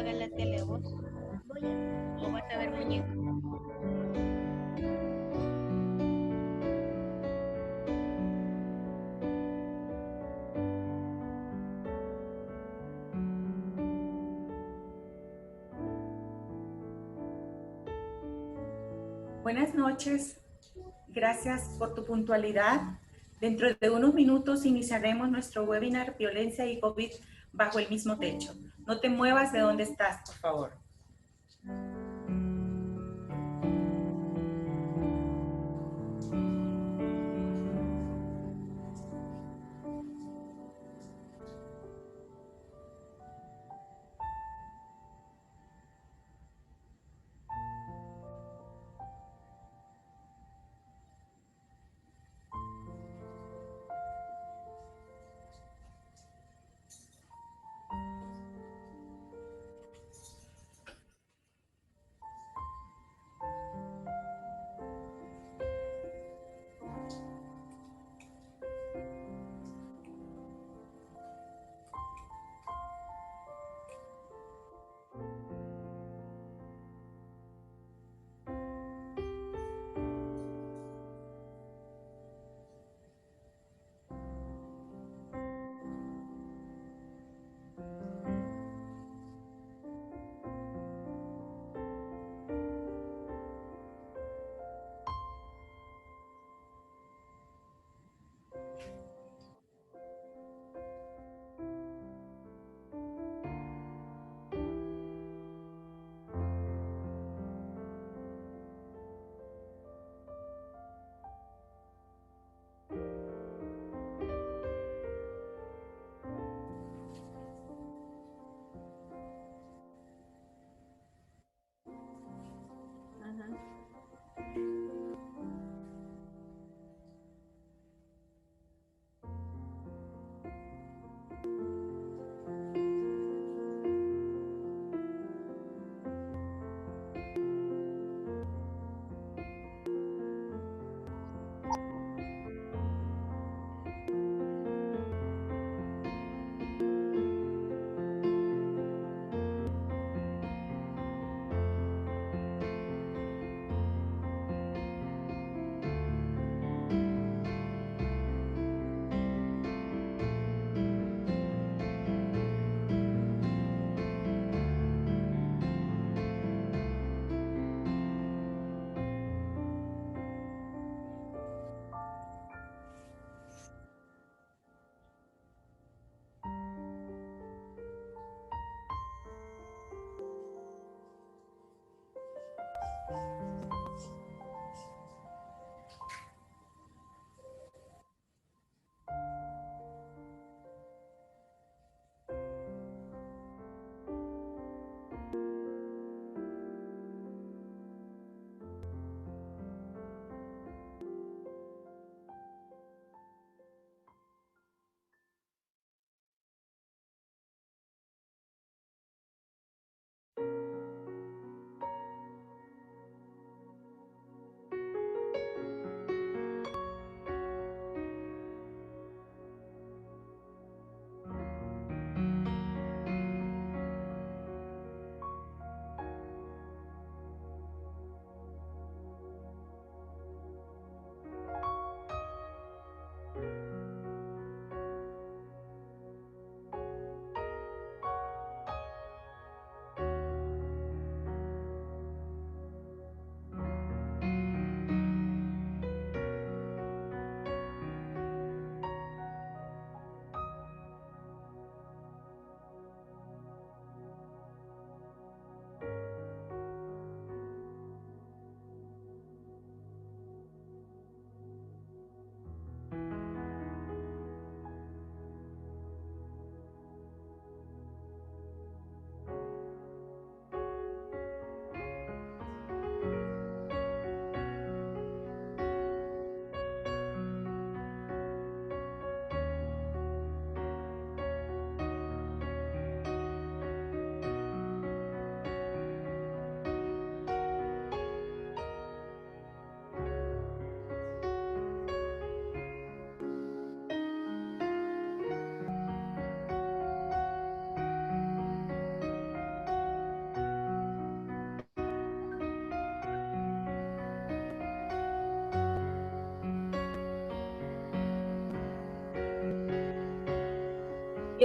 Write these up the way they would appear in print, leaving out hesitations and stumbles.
apagar la tele a vos? Voy a... ¿O vas a ver muñeco? Buenas noches, gracias por tu puntualidad. Dentro de unos minutos iniciaremos nuestro webinar Violencia y COVID bajo el mismo techo. No te muevas de donde estás, por favor. Ajá.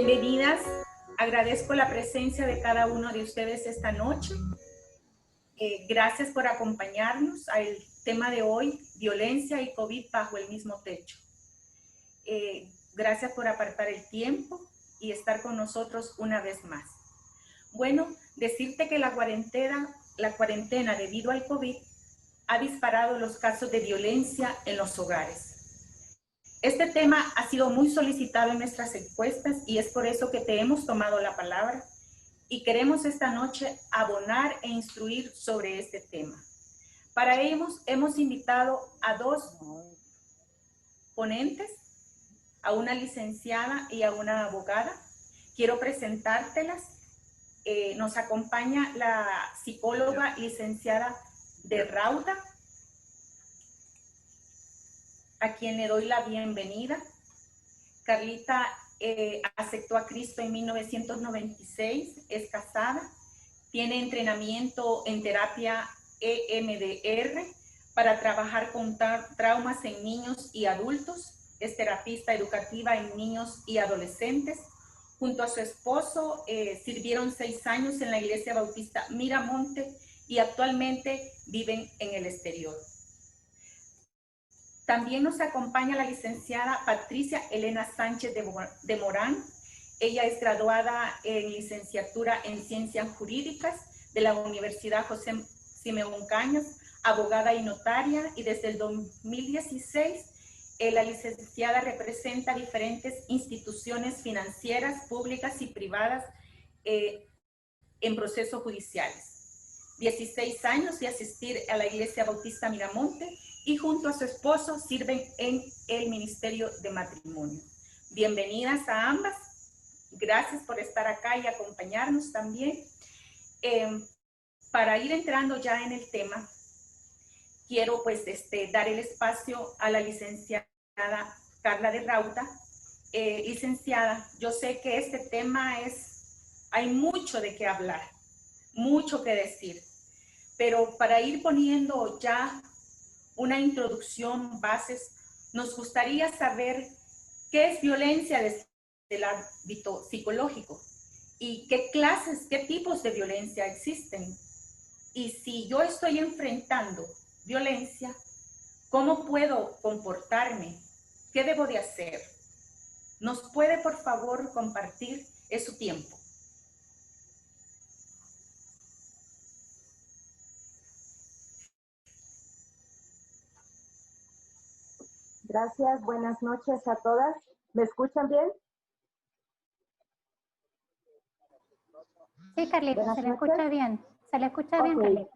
Bienvenidas. Agradezco la presencia de cada uno de ustedes esta noche. Gracias por acompañarnos al tema de hoy, violencia y COVID bajo el mismo techo. Gracias por apartar el tiempo y estar con nosotros una vez más. Bueno, decirte que la cuarentena debido al COVID ha disparado los casos de violencia en los hogares. Este tema ha sido muy solicitado en nuestras encuestas y es por eso que te hemos tomado la palabra y queremos esta noche abonar e instruir sobre este tema. Para ello hemos invitado a dos ponentes, a una licenciada y a una abogada. Quiero presentártelas. Nos acompaña la psicóloga licenciada de Rauta, a quien le doy la bienvenida. Carlita aceptó a Cristo en 1996, es casada, tiene entrenamiento en terapia EMDR para trabajar con traumas en niños y adultos, es terapista educativa en niños y adolescentes. Junto a su esposo sirvieron 6 años en la Iglesia Bautista Miramonte y actualmente viven en el exterior. También nos acompaña la licenciada Patricia Elena Sánchez de Morán. Ella es graduada en licenciatura en Ciencias Jurídicas de la Universidad José Simeón Cañas, abogada y notaria, y desde el 2016 la licenciada representa diferentes instituciones financieras, públicas y privadas en procesos judiciales. 16 años de asistir a la Iglesia Bautista Miramonte y junto a su esposo sirven en el Ministerio de Matrimonio. Bienvenidas a ambas. Gracias por estar acá y acompañarnos también. Para ir entrando ya en el tema, quiero pues dar el espacio a la licenciada Carla de Rauta. Licenciada, yo sé que este tema hay mucho de qué hablar, mucho que decir, pero para ir poniendo ya una introducción, bases, nos gustaría saber qué es violencia desde el ámbito psicológico y qué clases, qué tipos de violencia existen. Y si yo estoy enfrentando violencia, ¿cómo puedo comportarme? ¿Qué debo de hacer? ¿Nos puede, por favor, compartir su tiempo? Gracias, buenas noches a todas. ¿Me escuchan bien? Sí, Carlita, buenas se le noches. escucha bien. Se le escucha bien, Carlita.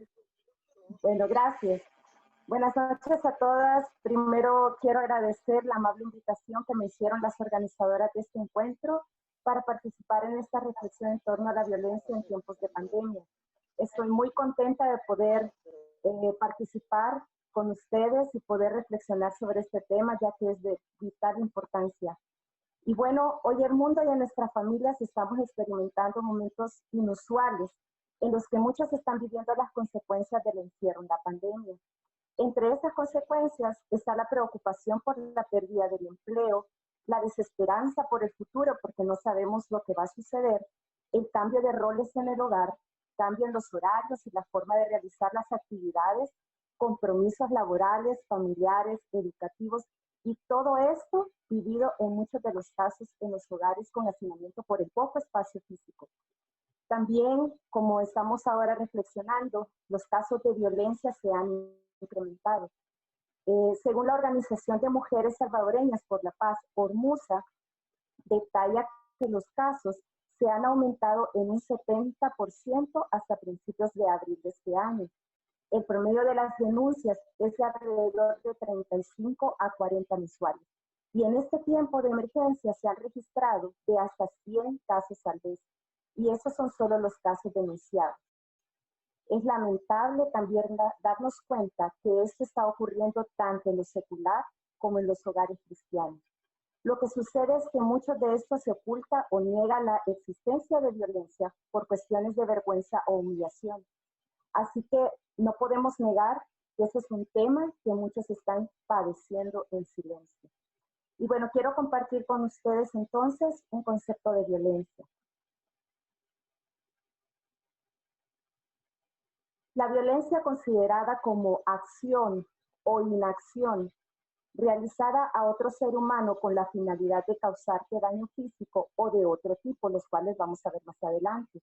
Bueno, gracias. Buenas noches a todas. Primero quiero agradecer la amable invitación que me hicieron las organizadoras de este encuentro para participar en esta reflexión en torno a la violencia en tiempos de pandemia. Estoy muy contenta de poder participar con ustedes y poder reflexionar sobre este tema, ya que es de vital importancia. Y bueno, hoy el mundo y en nuestras familias estamos experimentando momentos inusuales en los que muchos están viviendo las consecuencias del encierro en la pandemia. Entre estas consecuencias está la preocupación por la pérdida del empleo, la desesperanza por el futuro porque no sabemos lo que va a suceder, el cambio de roles en el hogar, cambio en los horarios y la forma de realizar las actividades, compromisos laborales, familiares, educativos, y todo esto vivido en muchos de los casos en los hogares con hacinamiento por el poco espacio físico. También, como estamos ahora reflexionando, los casos de violencia se han incrementado. Según la Organización de Mujeres Salvadoreñas por la Paz, ORMUSA, detalla que los casos se han aumentado en un 70% hasta principios de abril de este año. El promedio de las denuncias es de alrededor de 35 a 40 mensuales. Y en este tiempo de emergencia se han registrado de hasta 100 casos al mes. Y esos son solo los casos denunciados. Es lamentable también darnos cuenta que esto está ocurriendo tanto en lo secular como en los hogares cristianos. Lo que sucede es que mucho de esto se oculta o niega la existencia de violencia por cuestiones de vergüenza o humillación. Así que no podemos negar que ese es un tema que muchos están padeciendo en silencio. Y bueno, quiero compartir con ustedes entonces un concepto de violencia. La violencia considerada como acción o inacción realizada a otro ser humano con la finalidad de causarte daño físico o de otro tipo, los cuales vamos a ver más adelante.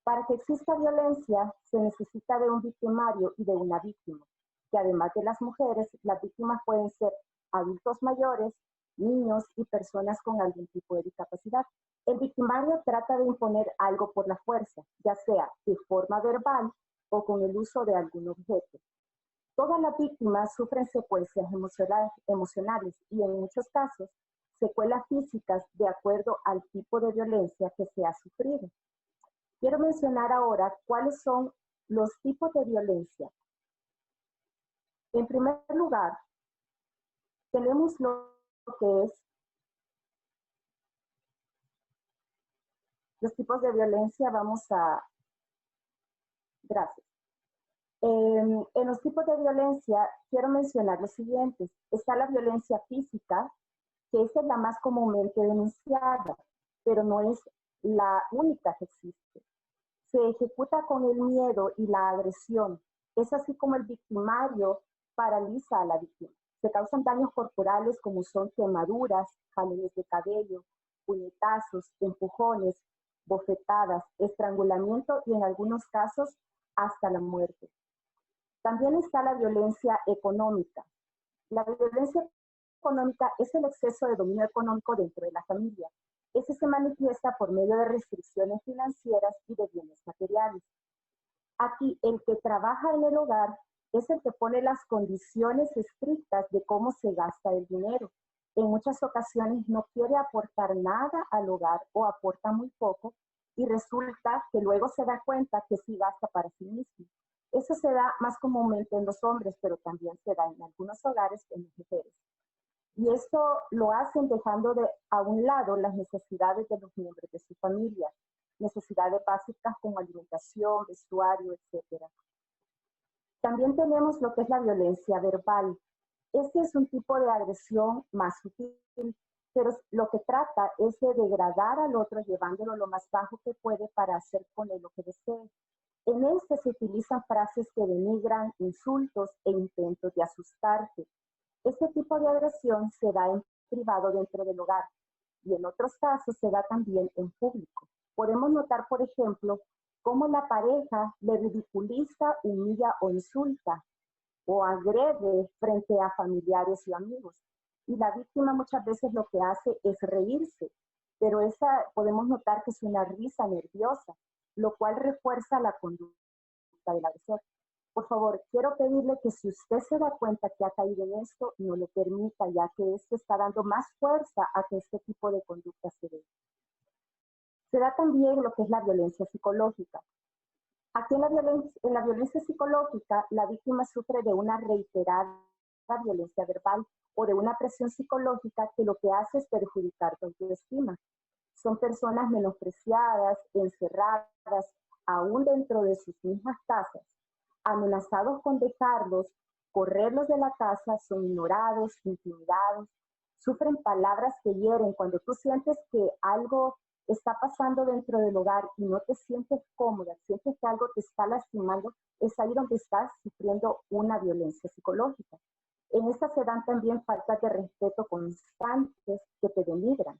Para que exista violencia, se necesita de un victimario y de una víctima, que además de las mujeres, las víctimas pueden ser adultos mayores, niños y personas con algún tipo de discapacidad. El victimario trata de imponer algo por la fuerza, ya sea de forma verbal o con el uso de algún objeto. Todas las víctimas sufren secuencias emocionales y en muchos casos secuelas físicas de acuerdo al tipo de violencia que se ha sufrido. Quiero mencionar ahora cuáles son los tipos de violencia. En primer lugar, tenemos lo que es los tipos de violencia. Gracias. En los tipos de violencia quiero mencionar los siguientes. Está la violencia física, que esa es la más comúnmente denunciada, pero no es la única que existe. Se ejecuta con el miedo y la agresión. Es así como el victimario paraliza a la víctima. Se causan daños corporales como son quemaduras, jalones de cabello, puñetazos, empujones, bofetadas, estrangulamiento y en algunos casos hasta la muerte. También está la violencia económica. La violencia económica es el exceso de dominio económico dentro de la familia. Ese se manifiesta por medio de restricciones financieras y de bienes materiales. Aquí, el que trabaja en el hogar es el que pone las condiciones estrictas de cómo se gasta el dinero. En muchas ocasiones no quiere aportar nada al hogar o aporta muy poco y resulta que luego se da cuenta que sí gasta para sí mismo. Eso se da más comúnmente en los hombres, pero también se da en algunos hogares en las mujeres. Y esto lo hacen dejando a un lado las necesidades de los miembros de su familia, necesidades básicas como alimentación, vestuario, etc. También tenemos lo que es la violencia verbal. Este es un tipo de agresión más sutil, pero lo que trata es de degradar al otro llevándolo lo más bajo que puede para hacer con él lo que desee. En este se utilizan frases que denigran, insultos e intentos de asustarte. Este tipo de agresión se da en privado dentro del hogar y en otros casos se da también en público. Podemos notar, por ejemplo, cómo la pareja le ridiculiza, humilla o insulta o agrede frente a familiares y amigos. Y la víctima muchas veces lo que hace es reírse, pero podemos notar que es una risa nerviosa, lo cual refuerza la conducta del agresor. Por favor, quiero pedirle que si usted se da cuenta que ha caído en esto, no lo permita, ya que esto está dando más fuerza a que este tipo de conducta se dé. Se da también lo que es la violencia psicológica. Aquí en la violencia psicológica, la víctima sufre de una reiterada violencia verbal o de una presión psicológica que lo que hace es perjudicar tu autoestima. Son personas menospreciadas, encerradas, aún dentro de sus mismas casas, amenazados con dejarlos, correrlos de la casa, son ignorados, intimidados, sufren palabras que hieren. Cuando tú sientes que algo está pasando dentro del hogar y no te sientes cómoda, sientes que algo te está lastimando, es ahí donde estás sufriendo una violencia psicológica. En esta se dan también faltas de respeto constantes que te denigran.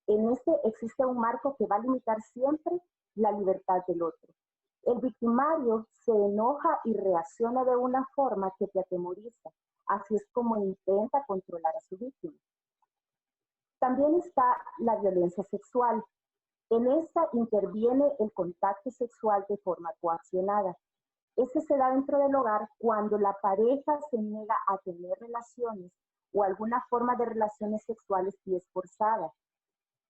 En este existe un marco que va a limitar siempre la libertad del otro. El victimario se enoja y reacciona de una forma que te atemoriza. Así es como intenta controlar a su víctima. También está la violencia sexual. En esta interviene el contacto sexual de forma coaccionada. Este se da dentro del hogar cuando la pareja se niega a tener relaciones o alguna forma de relaciones sexuales y es forzada.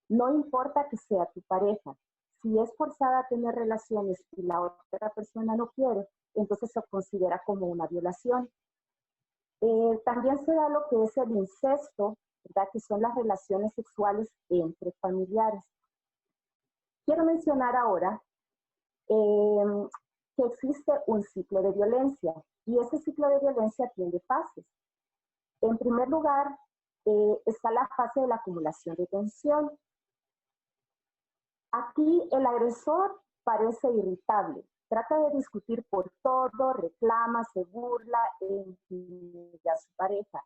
No importa que sea tu pareja. Si es forzada a tener relaciones y la otra persona no quiere, entonces se considera como una violación. También se da lo que es el incesto, ¿verdad? Que son las relaciones sexuales entre familiares. Quiero mencionar ahora que existe un ciclo de violencia y ese ciclo de violencia tiene fases. En primer lugar, está la fase de la acumulación de tensión. Aquí el agresor parece irritable, trata de discutir por todo, reclama, se burla, intimida a su pareja.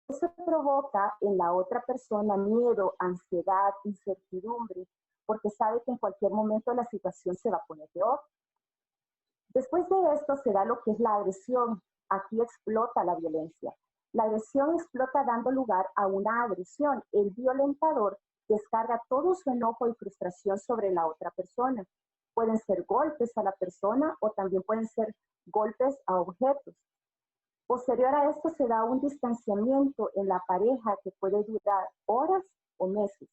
Eso provoca en la otra persona miedo, ansiedad, incertidumbre, porque sabe que en cualquier momento la situación se va a poner peor. Después de esto se da lo que es la agresión. Aquí explota la violencia. La agresión explota dando lugar a una agresión. El violentador descarga todo su enojo y frustración sobre la otra persona. Pueden ser golpes a la persona o también pueden ser golpes a objetos. Posterior a esto se da un distanciamiento en la pareja que puede durar horas o meses.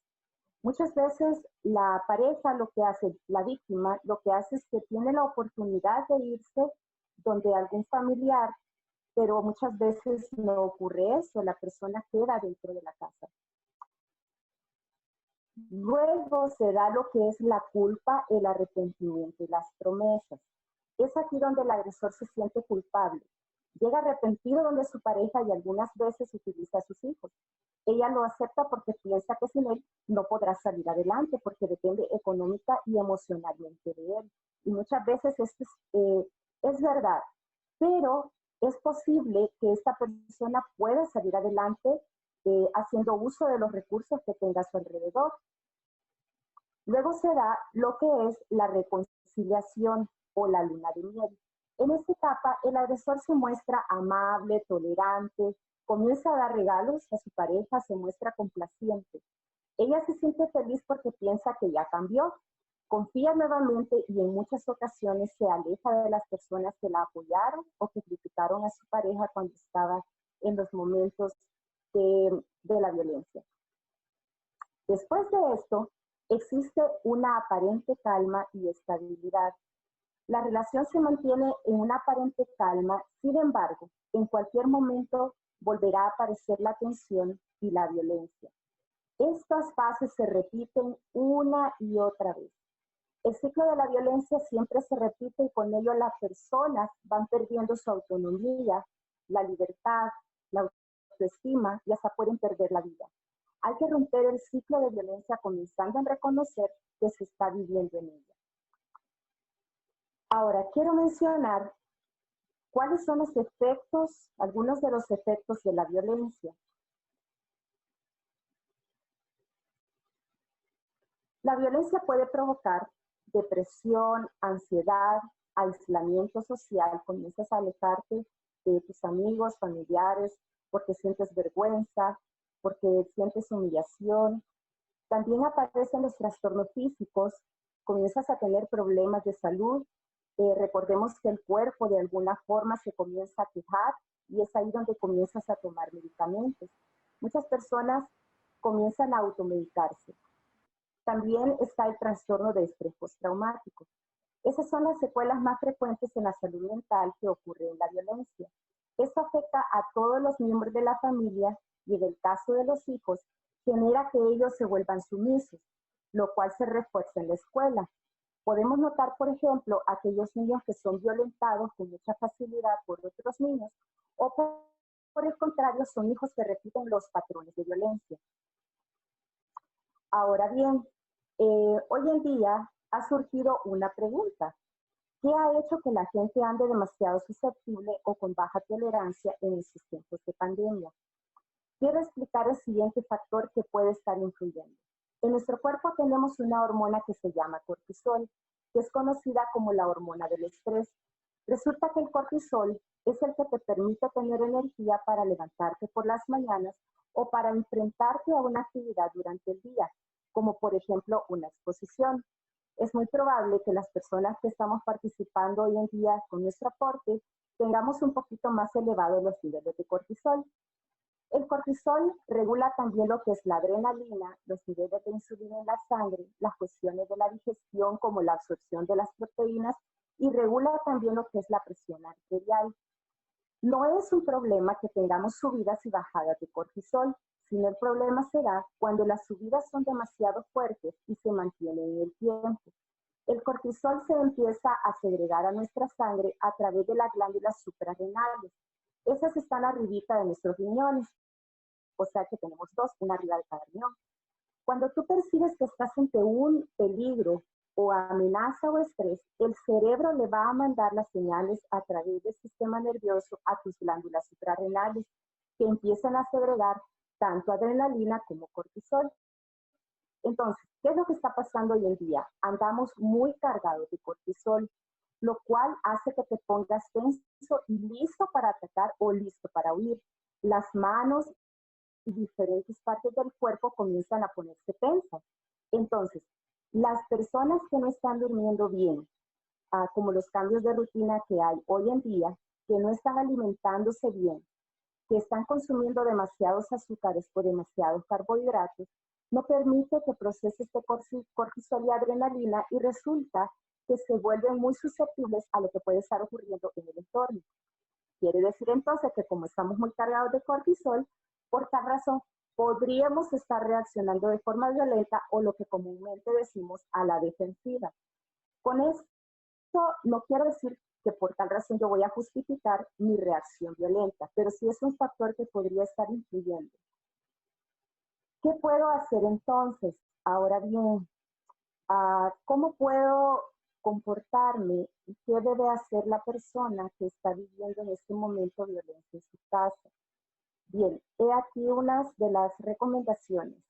Muchas veces la pareja, lo que hace, la víctima, lo que hace es que tiene la oportunidad de irse donde algún familiar, pero muchas veces no ocurre eso, la persona queda dentro de la casa. Luego se da lo que es la culpa, el arrepentimiento y las promesas. Es aquí donde el agresor se siente culpable. Llega arrepentido donde su pareja y algunas veces utiliza a sus hijos. Ella lo acepta porque piensa que sin él no podrá salir adelante, porque depende económica y emocionalmente de él. Y muchas veces esto es verdad, pero es posible que esta persona pueda salir adelante haciendo uso de los recursos que tenga a su alrededor. Luego se da lo que es la reconciliación o la luna de miel. En esta etapa, el agresor se muestra amable, tolerante, comienza a dar regalos a su pareja, se muestra complaciente. Ella se siente feliz porque piensa que ya cambió, confía nuevamente y en muchas ocasiones se aleja de las personas que la apoyaron o que criticaron a su pareja cuando estaba en los momentos de la violencia. Después de esto, existe una aparente calma y estabilidad. La relación se mantiene en una aparente calma, sin embargo, en cualquier momento volverá a aparecer la tensión y la violencia. Estas fases se repiten una y otra vez. El ciclo de la violencia siempre se repite y con ello las personas van perdiendo su autonomía, la libertad, la autoestima y hasta pueden perder la vida. Hay que romper el ciclo de violencia comenzando a reconocer que se está viviendo en ella. Ahora, quiero mencionar cuáles son los efectos, algunos de los efectos de la violencia. La violencia puede provocar depresión, ansiedad, aislamiento social, comienzas a alejarte de tus amigos, familiares, porque sientes vergüenza, porque sientes humillación. También aparecen los trastornos físicos, comienzas a tener problemas de salud. Recordemos que el cuerpo de alguna forma se comienza a quejar y es ahí donde comienzas a tomar medicamentos. Muchas personas comienzan a automedicarse. También está el trastorno de estrés postraumático. Esas son las secuelas más frecuentes en la salud mental que ocurre en la violencia. Esto afecta a todos los miembros de la familia y en el caso de los hijos, genera que ellos se vuelvan sumisos, lo cual se refuerza en la escuela. Podemos notar, por ejemplo, aquellos niños que son violentados con mucha facilidad por otros niños o por el contrario son hijos que repiten los patrones de violencia. Ahora bien, hoy en día ha surgido una pregunta. ¿Qué ha hecho que la gente ande demasiado susceptible o con baja tolerancia en estos tiempos de pandemia? Quiero explicar el siguiente factor que puede estar influyendo. En nuestro cuerpo tenemos una hormona que se llama cortisol, que es conocida como la hormona del estrés. Resulta que el cortisol es el que te permite tener energía para levantarte por las mañanas o para enfrentarte a una actividad durante el día, como por ejemplo una exposición. Es muy probable que las personas que estamos participando hoy en día con nuestro aporte tengamos un poquito más elevados los niveles de cortisol. El cortisol regula también lo que es la adrenalina, los niveles de insulina en la sangre, las cuestiones de la digestión como la absorción de las proteínas y regula también lo que es la presión arterial. No es un problema que tengamos subidas y bajadas de cortisol, sino el problema será cuando las subidas son demasiado fuertes y se mantienen en el tiempo. El cortisol se empieza a segregar a nuestra sangre a través de las glándulas suprarrenales. Esas están arribita de nuestros riñones. o sea que tenemos dos, una arriba de cada riñón. Cuando tú percibes que estás ante un peligro o amenaza o estrés, el cerebro le va a mandar las señales a través del sistema nervioso a tus glándulas suprarrenales, que empiezan a segregar tanto adrenalina como cortisol. Entonces, ¿qué es lo que está pasando hoy en día? Andamos muy cargados de cortisol, lo cual hace que te pongas tenso y listo para atacar o listo para huir. Las manos y diferentes partes del cuerpo comienzan a ponerse tensas. Entonces, las personas que no están durmiendo bien, como los cambios de rutina que hay hoy en día, que no están alimentándose bien, que están consumiendo demasiados azúcares o demasiados carbohidratos, no permite que procese este cortisol y adrenalina y resulta que se vuelven muy susceptibles a lo que puede estar ocurriendo en el entorno. Quiere decir entonces que como estamos muy cargados de cortisol, por tal razón podríamos estar reaccionando de forma violenta o lo que comúnmente decimos a la defensiva. Con esto no quiero decir que por tal razón yo voy a justificar mi reacción violenta, pero sí es un factor que podría estar influyendo. ¿Qué puedo hacer entonces? Ahora bien, ¿cómo puedo comportarme y qué debe hacer la persona que está viviendo en este momento violencia en su casa? Bien, he aquí unas de las recomendaciones.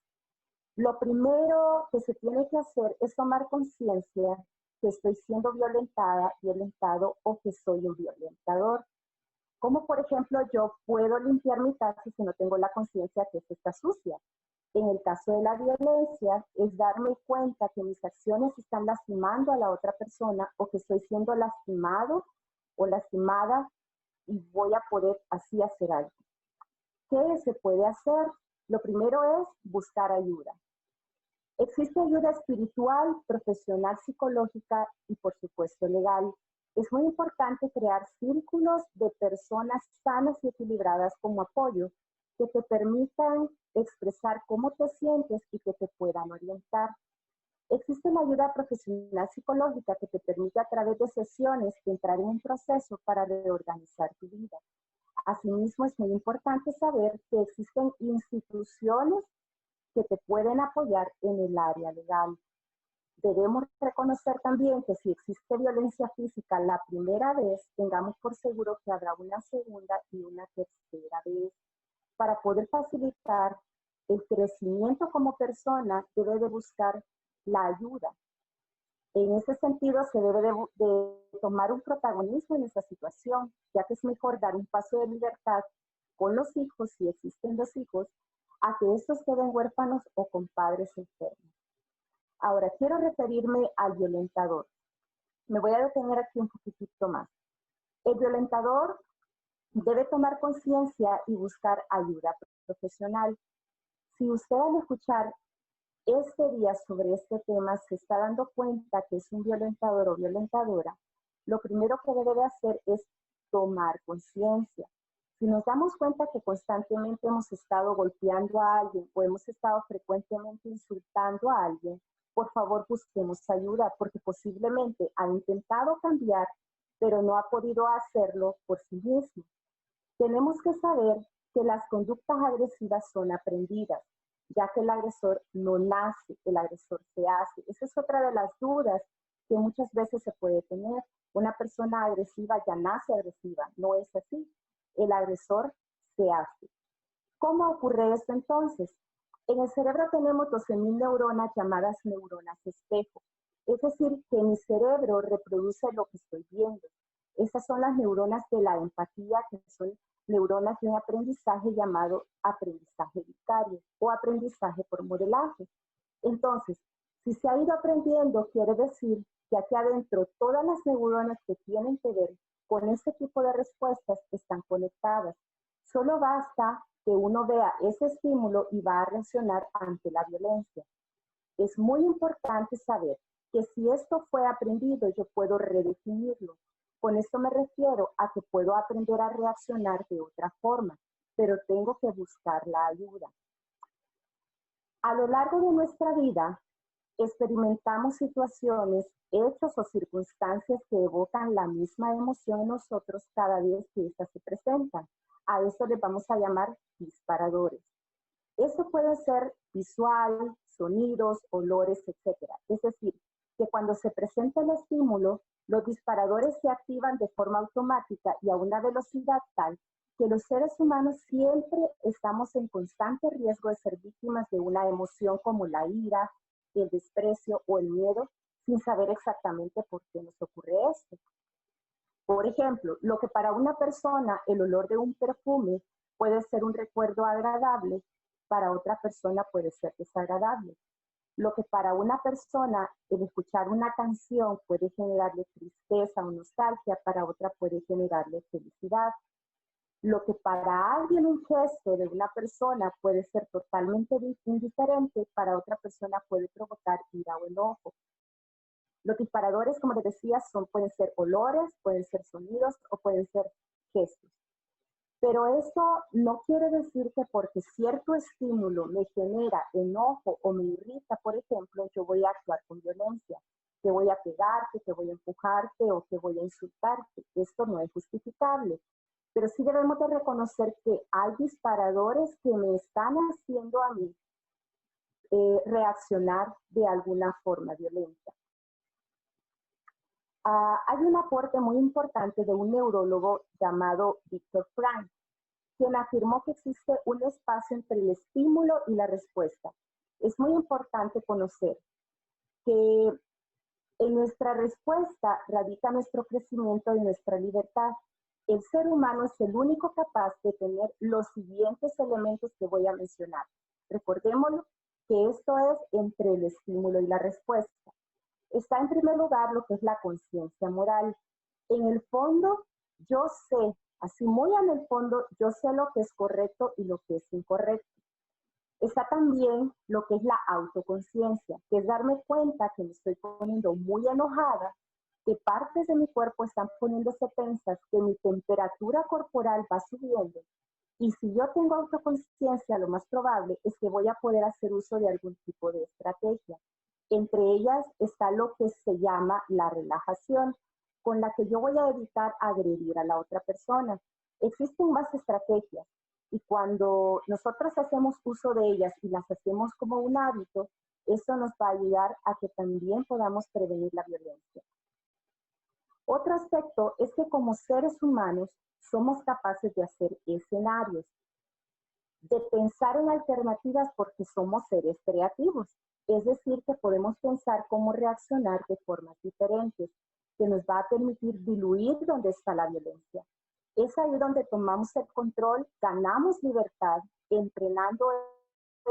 Lo primero que se tiene que hacer es tomar conciencia que estoy siendo violentada, violentado o que soy un violentador. Como por ejemplo, yo puedo limpiar mi casa si no tengo la conciencia que esta está sucia. En el caso de la violencia, es darme cuenta que mis acciones están lastimando a la otra persona o que estoy siendo lastimado o lastimada y voy a poder así hacer algo. ¿Qué se puede hacer? Lo primero es buscar ayuda. Existe ayuda espiritual, profesional, psicológica y por supuesto legal. Es muy importante crear círculos de personas sanas y equilibradas como apoyo que te permitan expresar cómo te sientes y que te puedan orientar. Existe la ayuda profesional psicológica que te permite a través de sesiones entrar en un proceso para reorganizar tu vida. Asimismo, es muy importante saber que existen instituciones que te pueden apoyar en el área legal. Debemos reconocer también que si existe violencia física la primera vez, tengamos por seguro que habrá una segunda y una tercera vez. Para poder facilitar el crecimiento como persona, debe de buscar la ayuda. En ese sentido, se debe de tomar un protagonismo en esa situación, ya que es mejor dar un paso de libertad con los hijos, si existen los hijos, a que estos queden huérfanos o con padres enfermos. Ahora, quiero referirme al violentador. Me voy a detener aquí un poquitito más. El violentador debe tomar conciencia y buscar ayuda profesional. Si usted al escuchar este día sobre este tema se está dando cuenta que es un violentador o violentadora, lo primero que debe de hacer es tomar conciencia. Si nos damos cuenta que constantemente hemos estado golpeando a alguien o hemos estado frecuentemente insultando a alguien, por favor busquemos ayuda porque posiblemente ha intentado cambiar, pero no ha podido hacerlo por sí mismo. Tenemos que saber que las conductas agresivas son aprendidas, ya que el agresor no nace, el agresor se hace. Esa es otra de las dudas que muchas veces se puede tener. Una persona agresiva ya nace agresiva, no es así. El agresor se hace. ¿Cómo ocurre esto entonces? En el cerebro tenemos 12.000 neuronas llamadas neuronas espejo. Es decir, que mi cerebro reproduce lo que estoy viendo. Esas son las neuronas de la empatía, que son neuronas de un aprendizaje llamado aprendizaje vicario o aprendizaje por modelaje. Entonces, si se ha ido aprendiendo, quiere decir que aquí adentro todas las neuronas que tienen que ver con este tipo de respuestas están conectadas. Solo basta que uno vea ese estímulo y va a reaccionar ante la violencia. Es muy importante saber que si esto fue aprendido, yo puedo redefinirlo. Con esto me refiero a que puedo aprender a reaccionar de otra forma, pero tengo que buscar la ayuda. A lo largo de nuestra vida, experimentamos situaciones, hechos o circunstancias que evocan la misma emoción en nosotros cada vez que éstas se presentan. A eso les vamos a llamar disparadores. Eso puede ser visual, sonidos, olores, etc. Es decir, que cuando se presenta el estímulo, los disparadores se activan de forma automática y a una velocidad tal que los seres humanos siempre estamos en constante riesgo de ser víctimas de una emoción como la ira, el desprecio o el miedo, sin saber exactamente por qué nos ocurre esto. Por ejemplo, lo que para una persona el olor de un perfume puede ser un recuerdo agradable, para otra persona puede ser desagradable. Lo que para una persona el escuchar una canción puede generarle tristeza o nostalgia, para otra puede generarle felicidad. Lo que para alguien un gesto de una persona puede ser totalmente indiferente, para otra persona puede provocar ira o enojo. Los disparadores, como les decía, pueden ser olores, pueden ser sonidos o pueden ser gestos. Pero eso no quiere decir que porque cierto estímulo me genera enojo o me irrita, por ejemplo, yo voy a actuar con violencia, que voy a pegarte, que voy a empujarte o que voy a insultarte. Esto no es justificable. Pero sí debemos de reconocer que hay disparadores que me están haciendo a mí reaccionar de alguna forma violenta. Hay un aporte muy importante de un neurólogo llamado Viktor Frankl, quien afirmó que existe un espacio entre el estímulo y la respuesta. Es muy importante conocer que en nuestra respuesta radica nuestro crecimiento y nuestra libertad. El ser humano es el único capaz de tener los siguientes elementos que voy a mencionar. Recordémoslo que esto es entre el estímulo y la respuesta. Está en primer lugar lo que es la conciencia moral. En el fondo, yo sé, así muy en el fondo, yo sé lo que es correcto y lo que es incorrecto. Está también lo que es la autoconciencia, que es darme cuenta que me estoy poniendo muy enojada, que partes de mi cuerpo están poniéndose tensas, que mi temperatura corporal va subiendo. Y si yo tengo autoconciencia, lo más probable es que voy a poder hacer uso de algún tipo de estrategia. Entre ellas está lo que se llama la relajación, con la que yo voy a evitar agredir a la otra persona. Existen más estrategias y cuando nosotros hacemos uso de ellas y las hacemos como un hábito, eso nos va a ayudar a que también podamos prevenir la violencia. Otro aspecto es que como seres humanos somos capaces de hacer escenarios, de pensar en alternativas porque somos seres creativos. Es decir, que podemos pensar cómo reaccionar de formas diferentes, que nos va a permitir diluir donde está la violencia. Es ahí donde tomamos el control, ganamos libertad, entrenando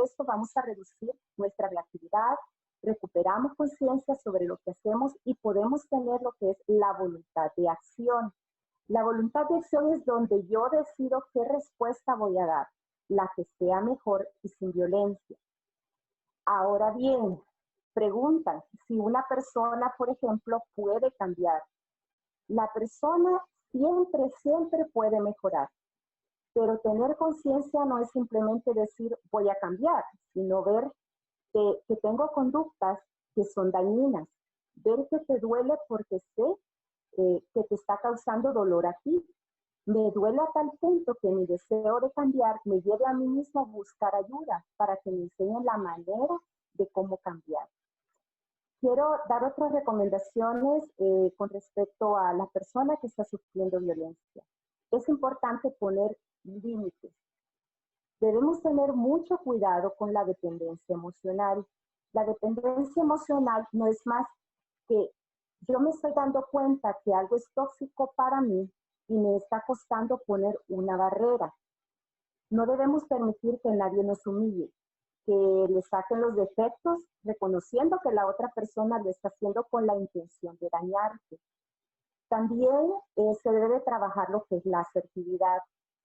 esto vamos a reducir nuestra reactividad, recuperamos conciencia sobre lo que hacemos y podemos tener lo que es la voluntad de acción. La voluntad de acción es donde yo decido qué respuesta voy a dar, la que sea mejor y sin violencia. Ahora bien, preguntan si una persona, por ejemplo, puede cambiar. La persona siempre puede mejorar, pero tener conciencia no es simplemente decir voy a cambiar, sino ver que tengo conductas que son dañinas, ver que te duele porque sé que te está causando dolor a ti. Me duele a tal punto que mi deseo de cambiar me lleve a mí mismo a buscar ayuda para que me enseñen la manera de cómo cambiar. Quiero dar otras recomendaciones con respecto a la persona que está sufriendo violencia. Es importante poner límites. Debemos tener mucho cuidado con la dependencia emocional. La dependencia emocional no es más que yo me estoy dando cuenta que algo es tóxico para mí y me está costando poner una barrera. No debemos permitir que nadie nos humille, que le saquen los defectos, reconociendo que la otra persona lo está haciendo con la intención de dañarte. También se debe trabajar lo que es la asertividad,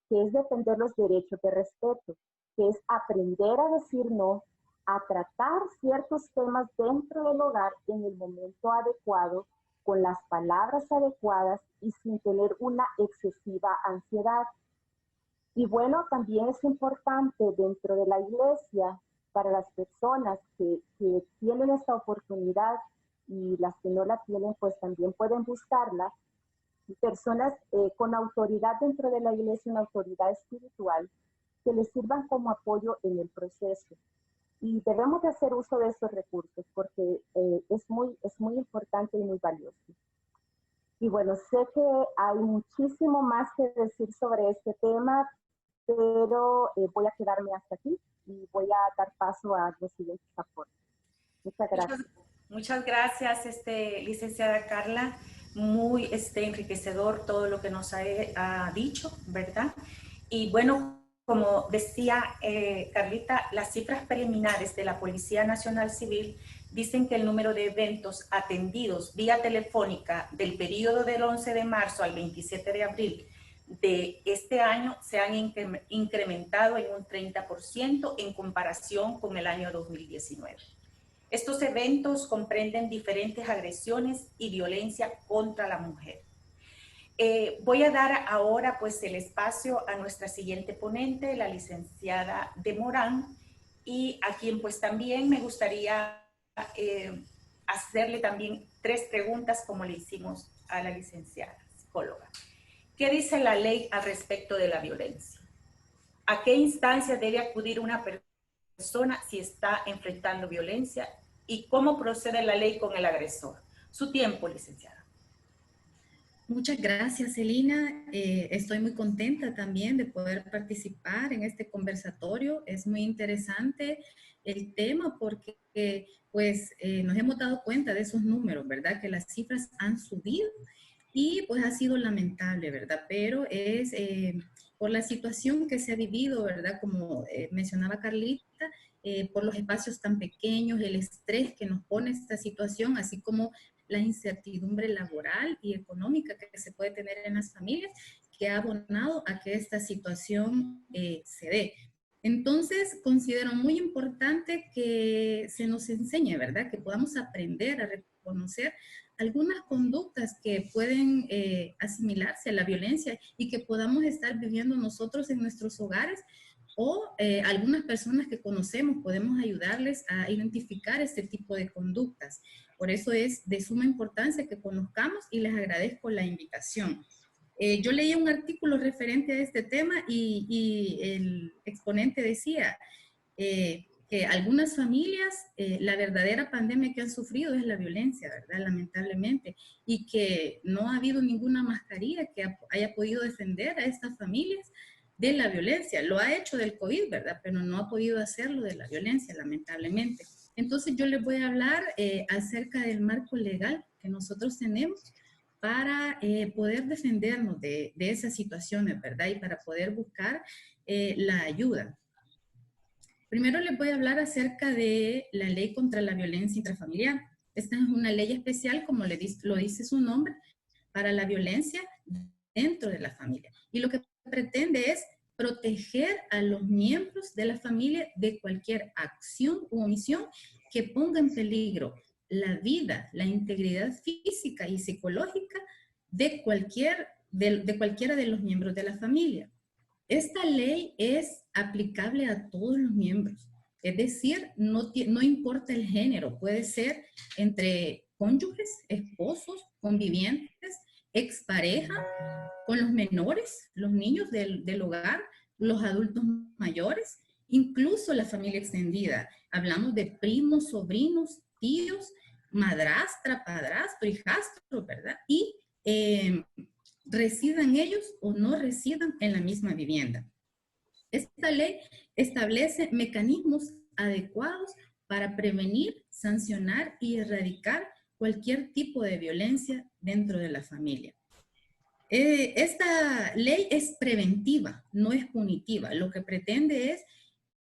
que es defender los derechos de respeto, que es aprender a decir no, a tratar ciertos temas dentro del hogar en el momento adecuado, con las palabras adecuadas y sin tener una excesiva ansiedad. Y bueno, también es importante dentro de la iglesia, para las personas que tienen esta oportunidad y las que no la tienen, pues también pueden buscarla, personas con autoridad dentro de la iglesia, una autoridad espiritual, que les sirvan como apoyo en el proceso. Y debemos de hacer uso de esos recursos porque es muy importante y muy valioso. Y bueno, sé que hay muchísimo más que decir sobre este tema, pero voy a quedarme hasta aquí y voy a dar paso a los siguientes aportes. Muchas gracias. Muchas gracias, licenciada Carla. Muy enriquecedor todo lo que nos ha dicho, ¿verdad? Y bueno, como decía Carlita, las cifras preliminares de la Policía Nacional Civil dicen que el número de eventos atendidos vía telefónica del periodo del 11 de marzo al 27 de abril de este año se han incrementado en un 30% en comparación con el año 2019. Estos eventos comprenden diferentes agresiones y violencia contra la mujer. Voy a dar ahora pues el espacio a nuestra siguiente ponente, la licenciada de Morán, y a quien pues también me gustaría hacerle también 3 preguntas como le hicimos a la licenciada psicóloga. ¿Qué dice la ley al respecto de la violencia? ¿A qué instancia debe acudir una persona si está enfrentando violencia? ¿Y cómo procede la ley con el agresor? Su tiempo, licenciada. Muchas gracias, Celina. Estoy muy contenta también de poder participar en este conversatorio. Es muy interesante el tema porque pues nos hemos dado cuenta de esos números, ¿verdad? Que las cifras han subido y pues ha sido lamentable, ¿verdad? Pero es por la situación que se ha vivido, ¿verdad? Como mencionaba Carlita, por los espacios tan pequeños, el estrés que nos pone esta situación, así como la incertidumbre laboral y económica que se puede tener en las familias, que ha abonado a que esta situación se dé. Entonces, considero muy importante que se nos enseñe, ¿verdad? Que podamos aprender a reconocer algunas conductas que pueden asimilarse a la violencia y que podamos estar viviendo nosotros en nuestros hogares o algunas personas que conocemos podemos ayudarles a identificar este tipo de conductas. Por eso es de suma importancia que conozcamos y les agradezco la invitación. Yo leí un artículo referente a este tema y el exponente decía que algunas familias, la verdadera pandemia que han sufrido es la violencia, ¿verdad? Lamentablemente, y que no ha habido ninguna mascarilla que haya podido defender a estas familias de la violencia. Lo ha hecho del COVID, ¿verdad? Pero no ha podido hacerlo de la violencia, lamentablemente. Entonces yo les voy a hablar acerca del marco legal que nosotros tenemos para poder defendernos de esas situaciones, ¿verdad? Y para poder buscar la ayuda. Primero les voy a hablar acerca de la ley contra la violencia intrafamiliar. Esta es una ley especial, como lo dice su nombre, para la violencia dentro de la familia. Y lo que pretende es proteger a los miembros de la familia de cualquier acción u omisión que ponga en peligro la vida, la integridad física y psicológica de cualquiera de los miembros de la familia. Esta ley es aplicable a todos los miembros, es decir, no importa el género, puede ser entre cónyuges, esposos, convivientes, expareja, con los menores, los niños del hogar, los adultos mayores, incluso la familia extendida. Hablamos de primos, sobrinos, tíos, madrastra, padrastro, hijastro, ¿verdad? Y residan ellos o no residan en la misma vivienda. Esta ley establece mecanismos adecuados para prevenir, sancionar y erradicar cualquier tipo de violencia dentro de la familia. Esta ley es preventiva, no es punitiva. Lo que pretende es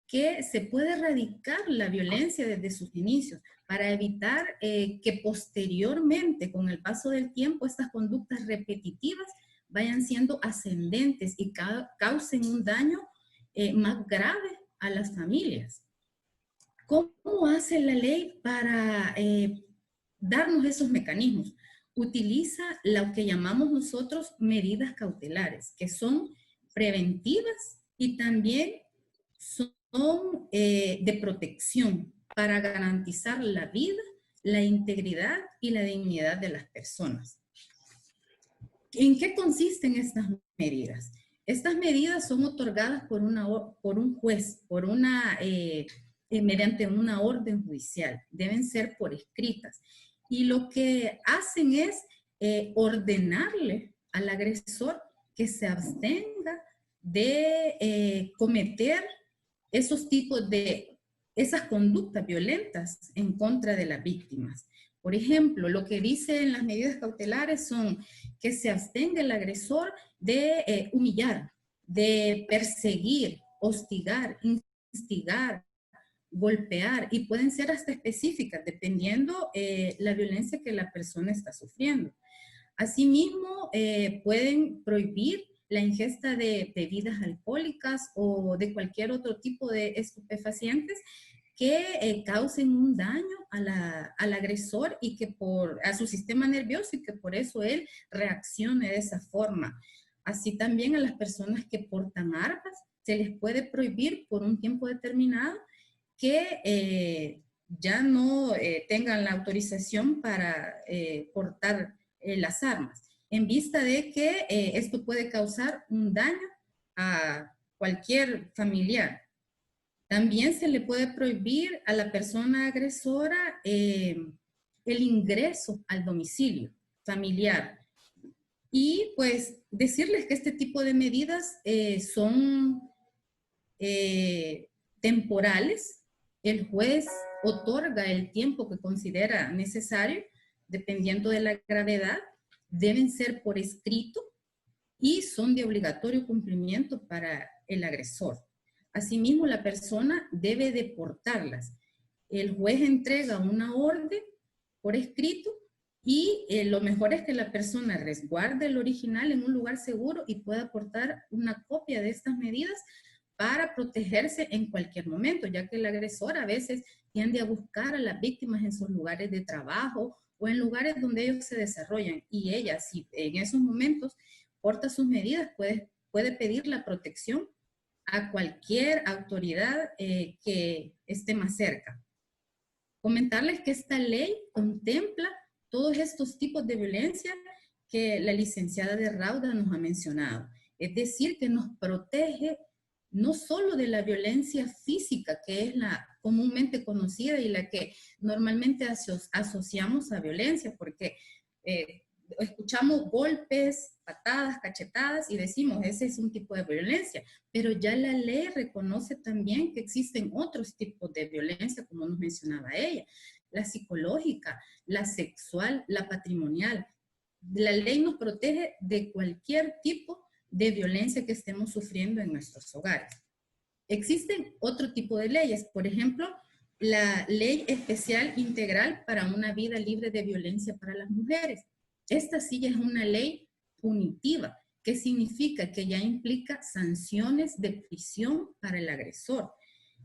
que se puede erradicar la violencia desde sus inicios para evitar que posteriormente, con el paso del tiempo, estas conductas repetitivas vayan siendo ascendentes y causen un daño más grave a las familias. ¿Cómo hace la ley para darnos esos mecanismos? Utiliza lo que llamamos nosotros medidas cautelares, que son preventivas y también son de protección para garantizar la vida, la integridad y la dignidad de las personas. ¿En qué consisten estas medidas? Estas medidas son otorgadas por un juez, mediante una orden judicial. Deben ser por escritas. Y lo que hacen es ordenarle al agresor que se abstenga de cometer esas conductas violentas en contra de las víctimas. Por ejemplo, lo que dicen las medidas cautelares son que se abstenga el agresor de humillar, de perseguir, hostigar, instigar, golpear, y pueden ser hasta específicas, dependiendo la violencia que la persona está sufriendo. Asimismo, pueden prohibir la ingesta de bebidas alcohólicas o de cualquier otro tipo de estupefacientes que causen un daño al agresor y que a su sistema nervioso, y que por eso él reaccione de esa forma. Así también a las personas que portan armas se les puede prohibir por un tiempo determinado que ya no tengan la autorización para portar las armas, en vista de que esto puede causar un daño a cualquier familiar. También se le puede prohibir a la persona agresora el ingreso al domicilio familiar. Y pues decirles que este tipo de medidas son temporales. El juez otorga el tiempo que considera necesario, dependiendo de la gravedad. Deben ser por escrito y son de obligatorio cumplimiento para el agresor. Asimismo, la persona debe deportarlas. El juez entrega una orden por escrito y lo mejor es que la persona resguarde el original en un lugar seguro y pueda aportar una copia de estas medidas para protegerse en cualquier momento, ya que el agresor a veces tiende a buscar a las víctimas en sus lugares de trabajo o en lugares donde ellos se desarrollan, y ella, si en esos momentos porta sus medidas, puede pedir la protección a cualquier autoridad que esté más cerca. Comentarles que esta ley contempla todos estos tipos de violencia que la licenciada de Rauda nos ha mencionado. Es decir, que nos protege no solo de la violencia física, que es la comúnmente conocida y la que normalmente asociamos a violencia, porque escuchamos golpes, patadas, cachetadas y decimos, ese es un tipo de violencia, pero ya la ley reconoce también que existen otros tipos de violencia, como nos mencionaba ella, la psicológica, la sexual, la patrimonial. La ley nos protege de cualquier tipo de violencia que estemos sufriendo en nuestros hogares. Existen otro tipo de leyes, por ejemplo, la Ley Especial Integral para una Vida Libre de Violencia para las Mujeres. Esta sí es una ley punitiva, que significa que ya implica sanciones de prisión para el agresor.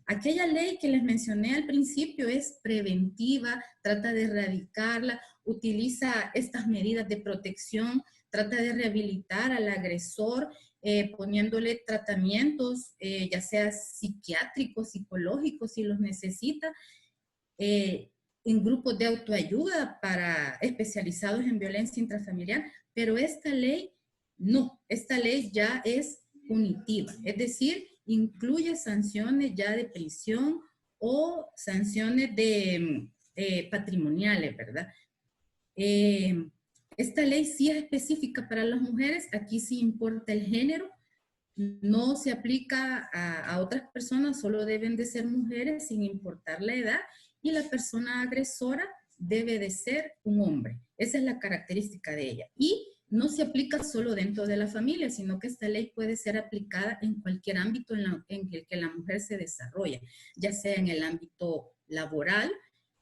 Aquella ley que les mencioné al principio es preventiva, trata de erradicarla, utiliza estas medidas de protección, trata de rehabilitar al agresor, poniéndole tratamientos, ya sea psiquiátricos, psicológicos, si los necesita, en grupos de autoayuda especializados en violencia intrafamiliar, pero esta ley no, esta ley ya es punitiva, es decir, incluye sanciones ya de prisión o sanciones patrimoniales, ¿verdad? Esta ley sí es específica para las mujeres, aquí sí importa el género, no se aplica a otras personas, solo deben de ser mujeres sin importar la edad, y la persona agresora debe de ser un hombre. Esa es la característica de ella. Y no se aplica solo dentro de la familia, sino que esta ley puede ser aplicada en cualquier ámbito en el que la mujer se desarrolla, ya sea en el ámbito laboral,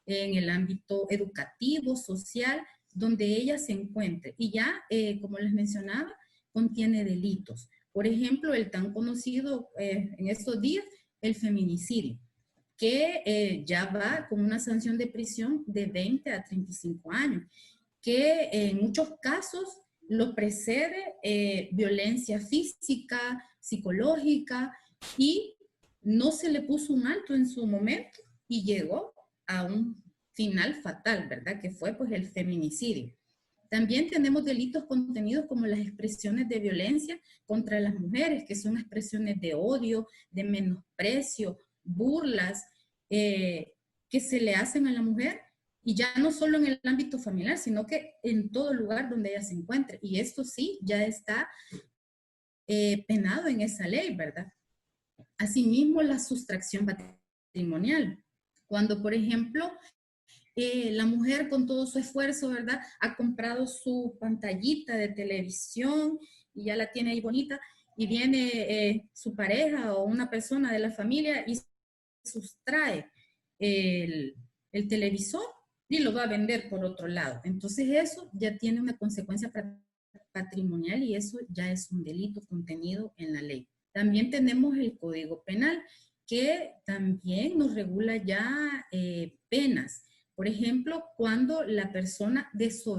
en el ámbito educativo, social, donde ella se encuentre. Y ya, como les mencionaba, contiene delitos. Por ejemplo, el tan conocido en estos días, el feminicidio, que ya va con una sanción de prisión de 20 a 35 años, que en muchos casos lo precede violencia física, psicológica, y no se le puso un alto en su momento y llegó a un final fatal, ¿verdad? Que fue pues el feminicidio. También tenemos delitos contenidos como las expresiones de violencia contra las mujeres, que son expresiones de odio, de menosprecio, burlas, que se le hacen a la mujer, y ya no solo en el ámbito familiar, sino que en todo lugar donde ella se encuentre. Y esto sí, ya está penado en esa ley, ¿verdad? Asimismo, la sustracción patrimonial. Cuando, por ejemplo, la mujer con todo su esfuerzo, ¿verdad?, ha comprado su pantallita de televisión y ya la tiene ahí bonita, y viene su pareja o una persona de la familia y sustrae el televisor y lo va a vender por otro lado. Entonces eso ya tiene una consecuencia patrimonial y eso ya es un delito contenido en la ley. También tenemos el Código Penal, que también nos regula ya penas. Por ejemplo, cuando la persona,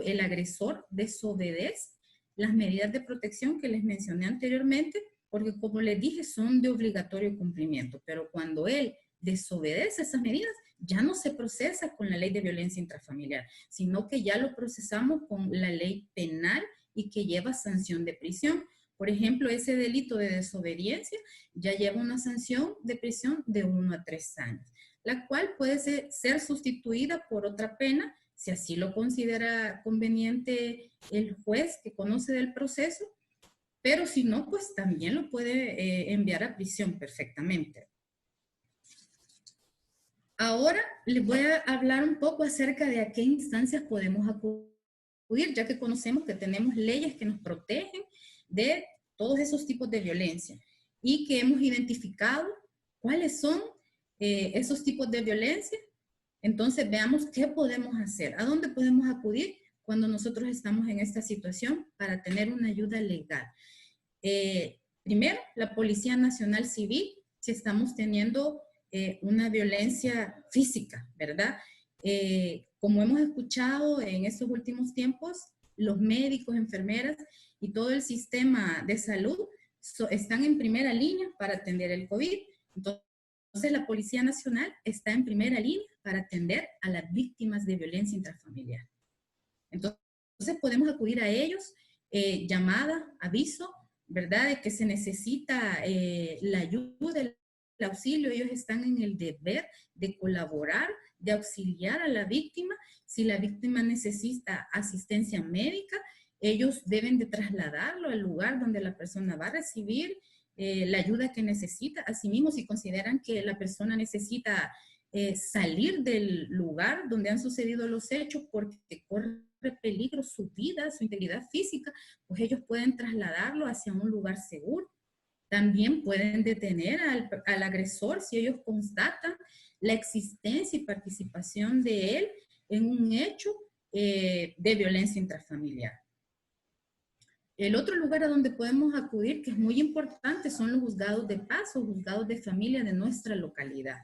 el agresor, desobedece las medidas de protección que les mencioné anteriormente, porque como les dije, son de obligatorio cumplimiento, pero cuando él desobedece esas medidas, ya no se procesa con la ley de violencia intrafamiliar, sino que ya lo procesamos con la ley penal y que lleva sanción de prisión. Por ejemplo, ese delito de desobediencia ya lleva una sanción de prisión de 1 a 3 años, la cual puede ser sustituida por otra pena, si así lo considera conveniente el juez que conoce del proceso, pero si no, pues también lo puede enviar a prisión perfectamente. Ahora les voy a hablar un poco acerca de a qué instancias podemos acudir, ya que conocemos que tenemos leyes que nos protegen de todos esos tipos de violencia y que hemos identificado cuáles son esos tipos de violencia. Entonces veamos qué podemos hacer, a dónde podemos acudir cuando nosotros estamos en esta situación para tener una ayuda legal. Primero, la Policía Nacional Civil, si estamos teniendo una violencia física, ¿verdad? Como hemos escuchado en estos últimos tiempos, los médicos, enfermeras y todo el sistema de salud están en primera línea para atender el COVID. Entonces, la Policía Nacional está en primera línea para atender a las víctimas de violencia intrafamiliar. Entonces, podemos acudir a ellos, llamada, aviso, ¿verdad?, de que se necesita la ayuda, el auxilio. Ellos están en el deber de colaborar, de auxiliar a la víctima. Si la víctima necesita asistencia médica, ellos deben de trasladarlo al lugar donde la persona va a recibir la ayuda que necesita. Asimismo, si consideran que la persona necesita salir del lugar donde han sucedido los hechos porque corre peligro su vida, su integridad física, pues ellos pueden trasladarlo hacia un lugar seguro. También pueden detener al agresor si ellos constatan la existencia y participación de él en un hecho de violencia intrafamiliar. El otro lugar a donde podemos acudir, que es muy importante, son los juzgados de paz o juzgados de familia de nuestra localidad.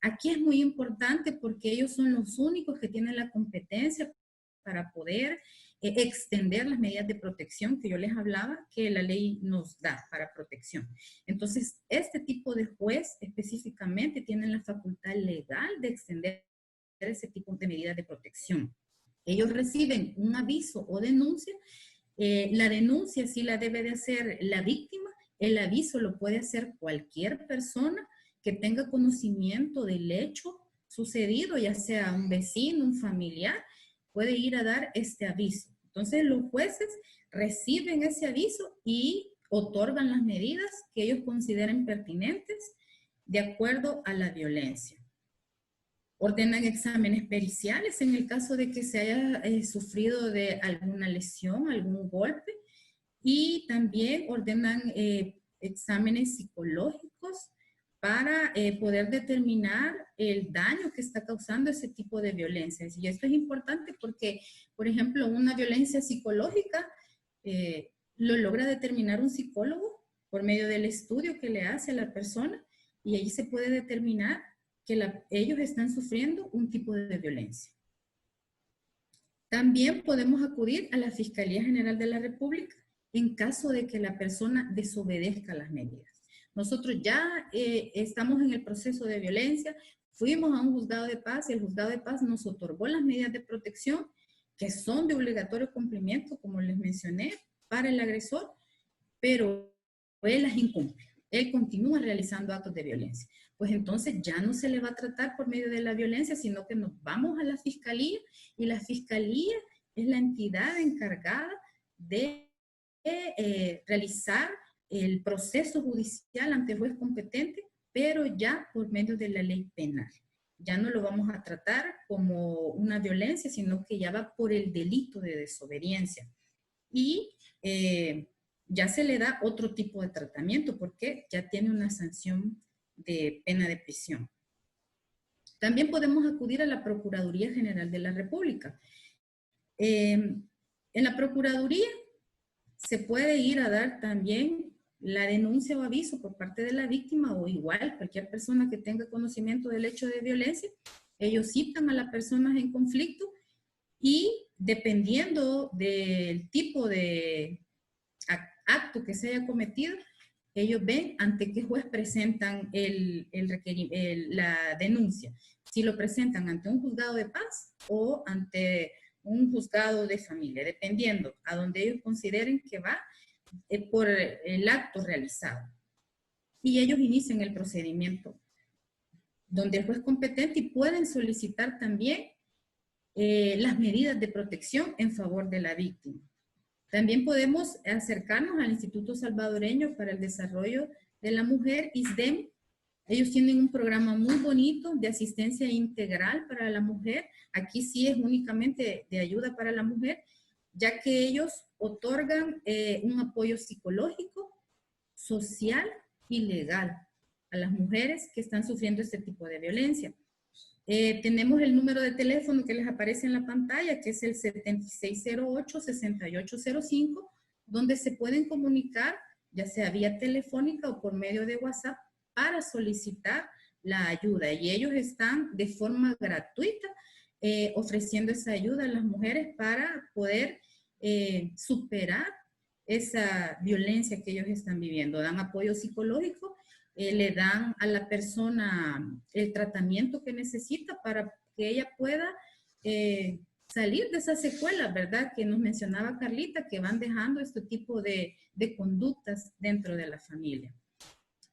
Aquí es muy importante porque ellos son los únicos que tienen la competencia para poder extender las medidas de protección que yo les hablaba, que la ley nos da para protección. Entonces, este tipo de juez específicamente tienen la facultad legal de extender ese tipo de medidas de protección. Ellos reciben un aviso o denuncia. La denuncia sí la debe de hacer la víctima. El aviso lo puede hacer cualquier persona que tenga conocimiento del hecho sucedido, ya sea un vecino, un familiar, puede ir a dar este aviso. Entonces los jueces reciben ese aviso y otorgan las medidas que ellos consideren pertinentes de acuerdo a la violencia. Ordenan exámenes periciales en el caso de que se haya sufrido de alguna lesión, algún golpe, y también ordenan exámenes psicológicos para poder determinar el daño que está causando ese tipo de violencias. Y esto es importante porque, por ejemplo, una violencia psicológica lo logra determinar un psicólogo por medio del estudio que le hace a la persona, y allí se puede determinar que ellos están sufriendo un tipo de violencia. También podemos acudir a la Fiscalía General de la República en caso de que la persona desobedezca las medidas. Nosotros ya estamos en el proceso de violencia, fuimos a un juzgado de paz y el juzgado de paz nos otorgó las medidas de protección que son de obligatorio cumplimiento, como les mencioné, para el agresor, pero él las incumple. Él continúa realizando actos de violencia. Pues entonces ya no se le va a tratar por medio de la violencia, sino que nos vamos a la fiscalía, y la fiscalía es la entidad encargada de realizar el proceso judicial ante el juez competente, pero ya por medio de la ley penal. Ya no lo vamos a tratar como una violencia, sino que ya va por el delito de desobediencia. Y ya se le da otro tipo de tratamiento porque ya tiene una sanción de pena de prisión. También podemos acudir a la Procuraduría General de la República. En la Procuraduría se puede ir a dar también la denuncia o aviso por parte de la víctima, o igual cualquier persona que tenga conocimiento del hecho de violencia. Ellos citan a las personas en conflicto y dependiendo del tipo de acto que se haya cometido, ellos ven ante qué juez presentan la denuncia. Si lo presentan ante un juzgado de paz o ante un juzgado de familia, dependiendo a donde ellos consideren que va por el acto realizado. Y ellos inician el procedimiento donde el juez competente, y pueden solicitar también las medidas de protección en favor de la víctima. También podemos acercarnos al Instituto Salvadoreño para el Desarrollo de la Mujer, ISDEM. Ellos tienen un programa muy bonito de asistencia integral para la mujer. Aquí sí es únicamente de ayuda para la mujer, ya que ellos otorgan un apoyo psicológico, social y legal a las mujeres que están sufriendo este tipo de violencia. Tenemos el número de teléfono que les aparece en la pantalla, que es el 7608-6805, donde se pueden comunicar, ya sea vía telefónica o por medio de WhatsApp, para solicitar la ayuda. Y ellos están de forma gratuita ofreciendo esa ayuda a las mujeres para poder superar esa violencia que ellos están viviendo. Dan apoyo psicológico, le dan a la persona el tratamiento que necesita para que ella pueda salir de esas secuelas, ¿verdad? Que nos mencionaba Carlita, que van dejando este tipo de conductas dentro de la familia.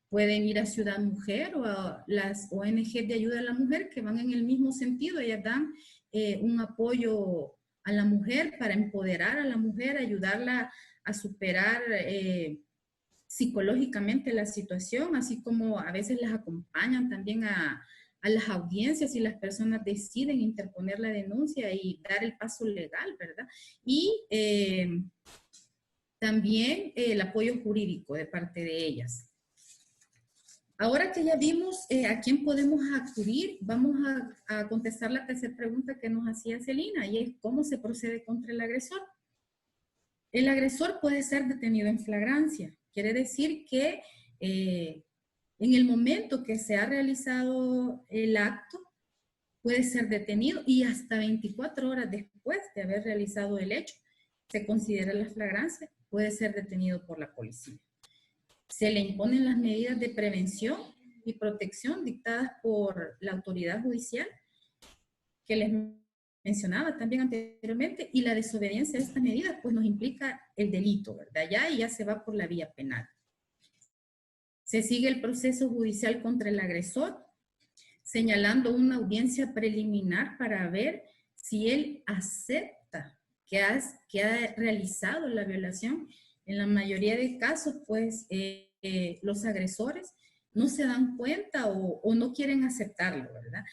Pueden ir a Ciudad Mujer o a las ONG de ayuda a la mujer, que van en el mismo sentido. Ellas dan un apoyo a la mujer para empoderar a la mujer, ayudarla a superar psicológicamente la situación, así como a veces las acompañan también a las audiencias si las personas deciden interponer la denuncia y dar el paso legal, ¿verdad? Y también el apoyo jurídico de parte de ellas. Ahora que ya vimos a quién podemos acudir, vamos a contestar la tercera pregunta que nos hacía Celina, y es ¿cómo se procede contra el agresor? El agresor puede ser detenido en flagrancia. Quiere decir que en el momento que se ha realizado el acto, puede ser detenido, y hasta 24 horas después de haber realizado el hecho, se considera la flagrancia, puede ser detenido por la policía. Se le imponen las medidas de prevención y protección dictadas por la autoridad judicial, que les mencionaba también anteriormente, y la desobediencia a estas medidas pues nos implica el delito, ¿verdad? Ya se va por la vía penal. Se sigue el proceso judicial contra el agresor, señalando una audiencia preliminar para ver si él acepta que ha realizado la violación. En la mayoría de casos, pues, los agresores no se dan cuenta o no quieren aceptarlo, ¿verdad?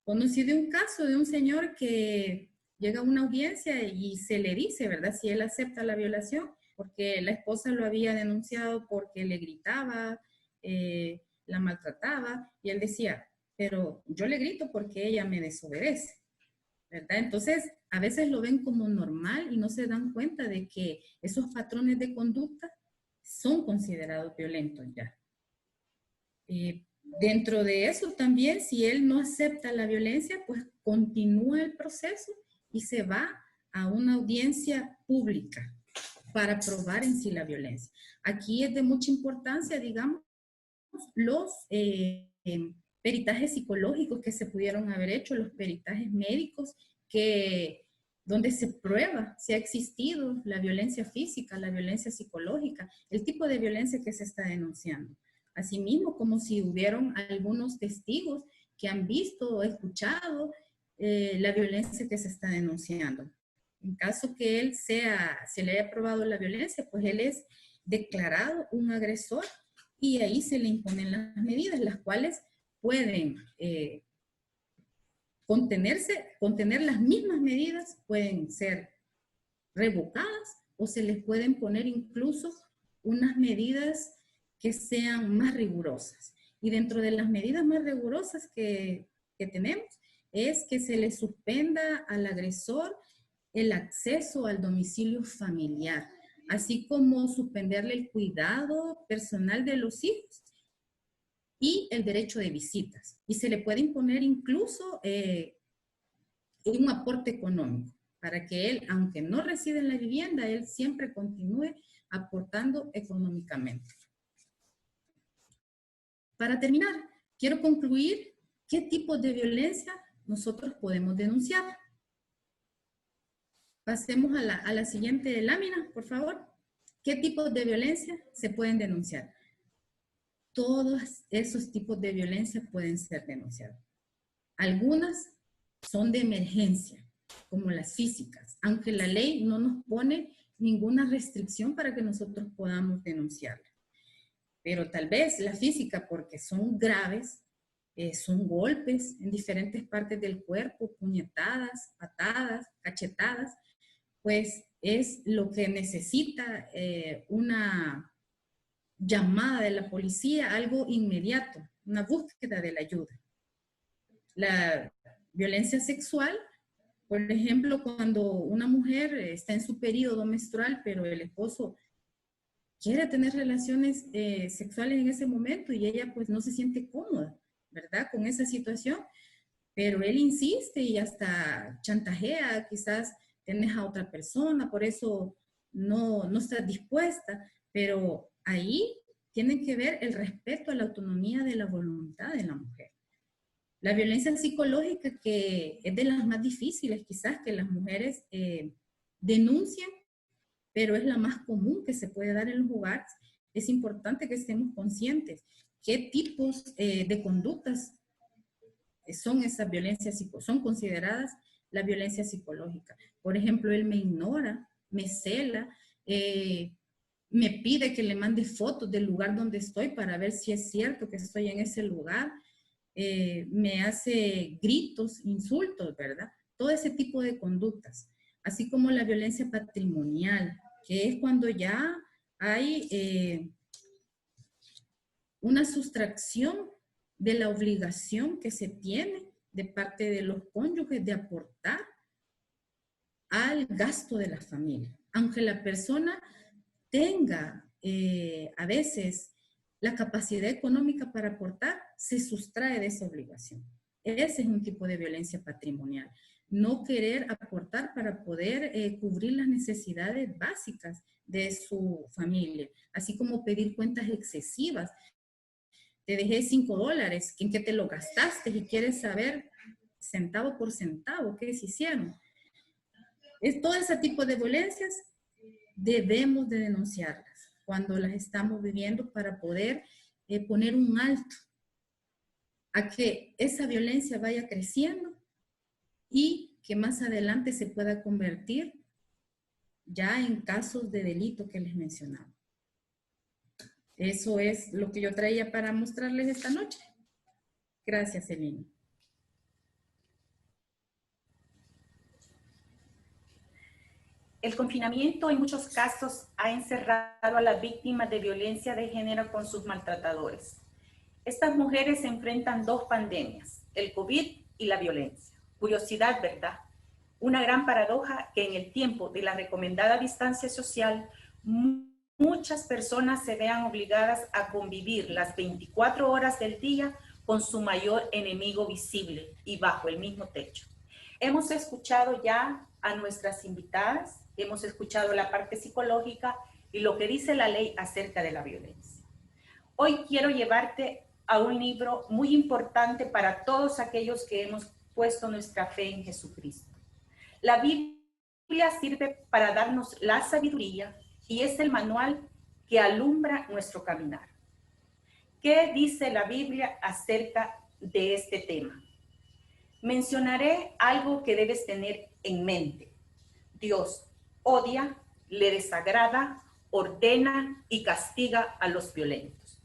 Conocí de un caso de un señor que llega a una audiencia y se le dice, ¿verdad?, si él acepta la violación, porque la esposa lo había denunciado porque le gritaba, la maltrataba, y él decía, pero yo le grito porque ella me desobedece, ¿verdad? Entonces, a veces lo ven como normal y no se dan cuenta de que esos patrones de conducta son considerados violentos ya. Dentro de eso también, si él no acepta la violencia, pues continúa el proceso y se va a una audiencia pública para probar en sí la violencia. Aquí es de mucha importancia, digamos, los peritajes psicológicos que se pudieron haber hecho, los peritajes médicos donde se prueba si ha existido la violencia física, la violencia psicológica, el tipo de violencia que se está denunciando. Asimismo, como si hubieron algunos testigos que han visto o escuchado la violencia que se está denunciando. En caso que él se le haya probado la violencia, pues él es declarado un agresor y ahí se le imponen las medidas, las cuales pueden contener las mismas medidas, pueden ser revocadas o se les pueden poner incluso unas medidas que sean más rigurosas. Y dentro de las medidas más rigurosas que tenemos es que se le suspenda al agresor el acceso al domicilio familiar, así como suspenderle el cuidado personal de los hijos y el derecho de visitas. Y se le puede imponer incluso un aporte económico para que él, aunque no reside en la vivienda, él siempre continúe aportando económicamente. Para terminar, quiero concluir qué tipo de violencia nosotros podemos denunciar. Pasemos a la siguiente lámina, por favor. ¿Qué tipos de violencia se pueden denunciar? Todos esos tipos de violencia pueden ser denunciados. Algunas son de emergencia, como las físicas, aunque la ley no nos pone ninguna restricción para que nosotros podamos denunciarla. Pero tal vez la física, porque son graves, son golpes en diferentes partes del cuerpo, puñetadas, patadas, cachetadas, pues es lo que necesita una llamada de la policía, algo inmediato, una búsqueda de la ayuda. La violencia sexual, por ejemplo, cuando una mujer está en su periodo menstrual, pero el esposo quiere tener relaciones sexuales en ese momento y ella pues no se siente cómoda, ¿verdad? Con esa situación, pero él insiste y hasta chantajea, quizás tienes a otra persona, por eso no estás dispuesta, pero ahí tiene que ver el respeto a la autonomía de la voluntad de la mujer. La violencia psicológica, que es de las más difíciles quizás que las mujeres denuncian, pero es la más común que se puede dar en los hogares. Es importante que estemos conscientes qué tipos de conductas son esas violencias, son consideradas la violencia psicológica. Por ejemplo, él me ignora, me cela, me pide que le mande fotos del lugar donde estoy para ver si es cierto que estoy en ese lugar, me hace gritos, insultos, ¿verdad? Todo ese tipo de conductas. Así como la violencia patrimonial, que es cuando ya hay una sustracción de la obligación que se tiene de parte de los cónyuges de aportar al gasto de la familia. Aunque la persona tenga a veces la capacidad económica para aportar, se sustrae de esa obligación. Ese es un tipo de violencia patrimonial. No querer aportar para poder cubrir las necesidades básicas de su familia, así como pedir cuentas excesivas. Te dejé $5, ¿en qué te lo gastaste? Y quieres saber centavo por centavo qué se hicieron. Todo ese tipo de violencias debemos de denunciarlas cuando las estamos viviendo para poder poner un alto a que esa violencia vaya creciendo y que más adelante se pueda convertir ya en casos de delito que les mencionaba. Eso es lo que yo traía para mostrarles esta noche. Gracias, Elena. El confinamiento en muchos casos ha encerrado a las víctimas de violencia de género con sus maltratadores. Estas mujeres se enfrentan dos pandemias, el COVID y la violencia. Curiosidad, ¿verdad? Una gran paradoja que en el tiempo de la recomendada distancia social, muchas personas se vean obligadas a convivir las 24 horas del día con su mayor enemigo visible y bajo el mismo techo. Hemos escuchado ya a nuestras invitadas, hemos escuchado la parte psicológica y lo que dice la ley acerca de la violencia. Hoy quiero llevarte a un libro muy importante para todos aquellos que hemos puesto nuestra fe en Jesucristo. La Biblia sirve para darnos la sabiduría y es el manual que alumbra nuestro caminar. ¿Qué dice la Biblia acerca de este tema? Mencionaré algo que debes tener en mente. Dios odia, le desagrada, ordena y castiga a los violentos.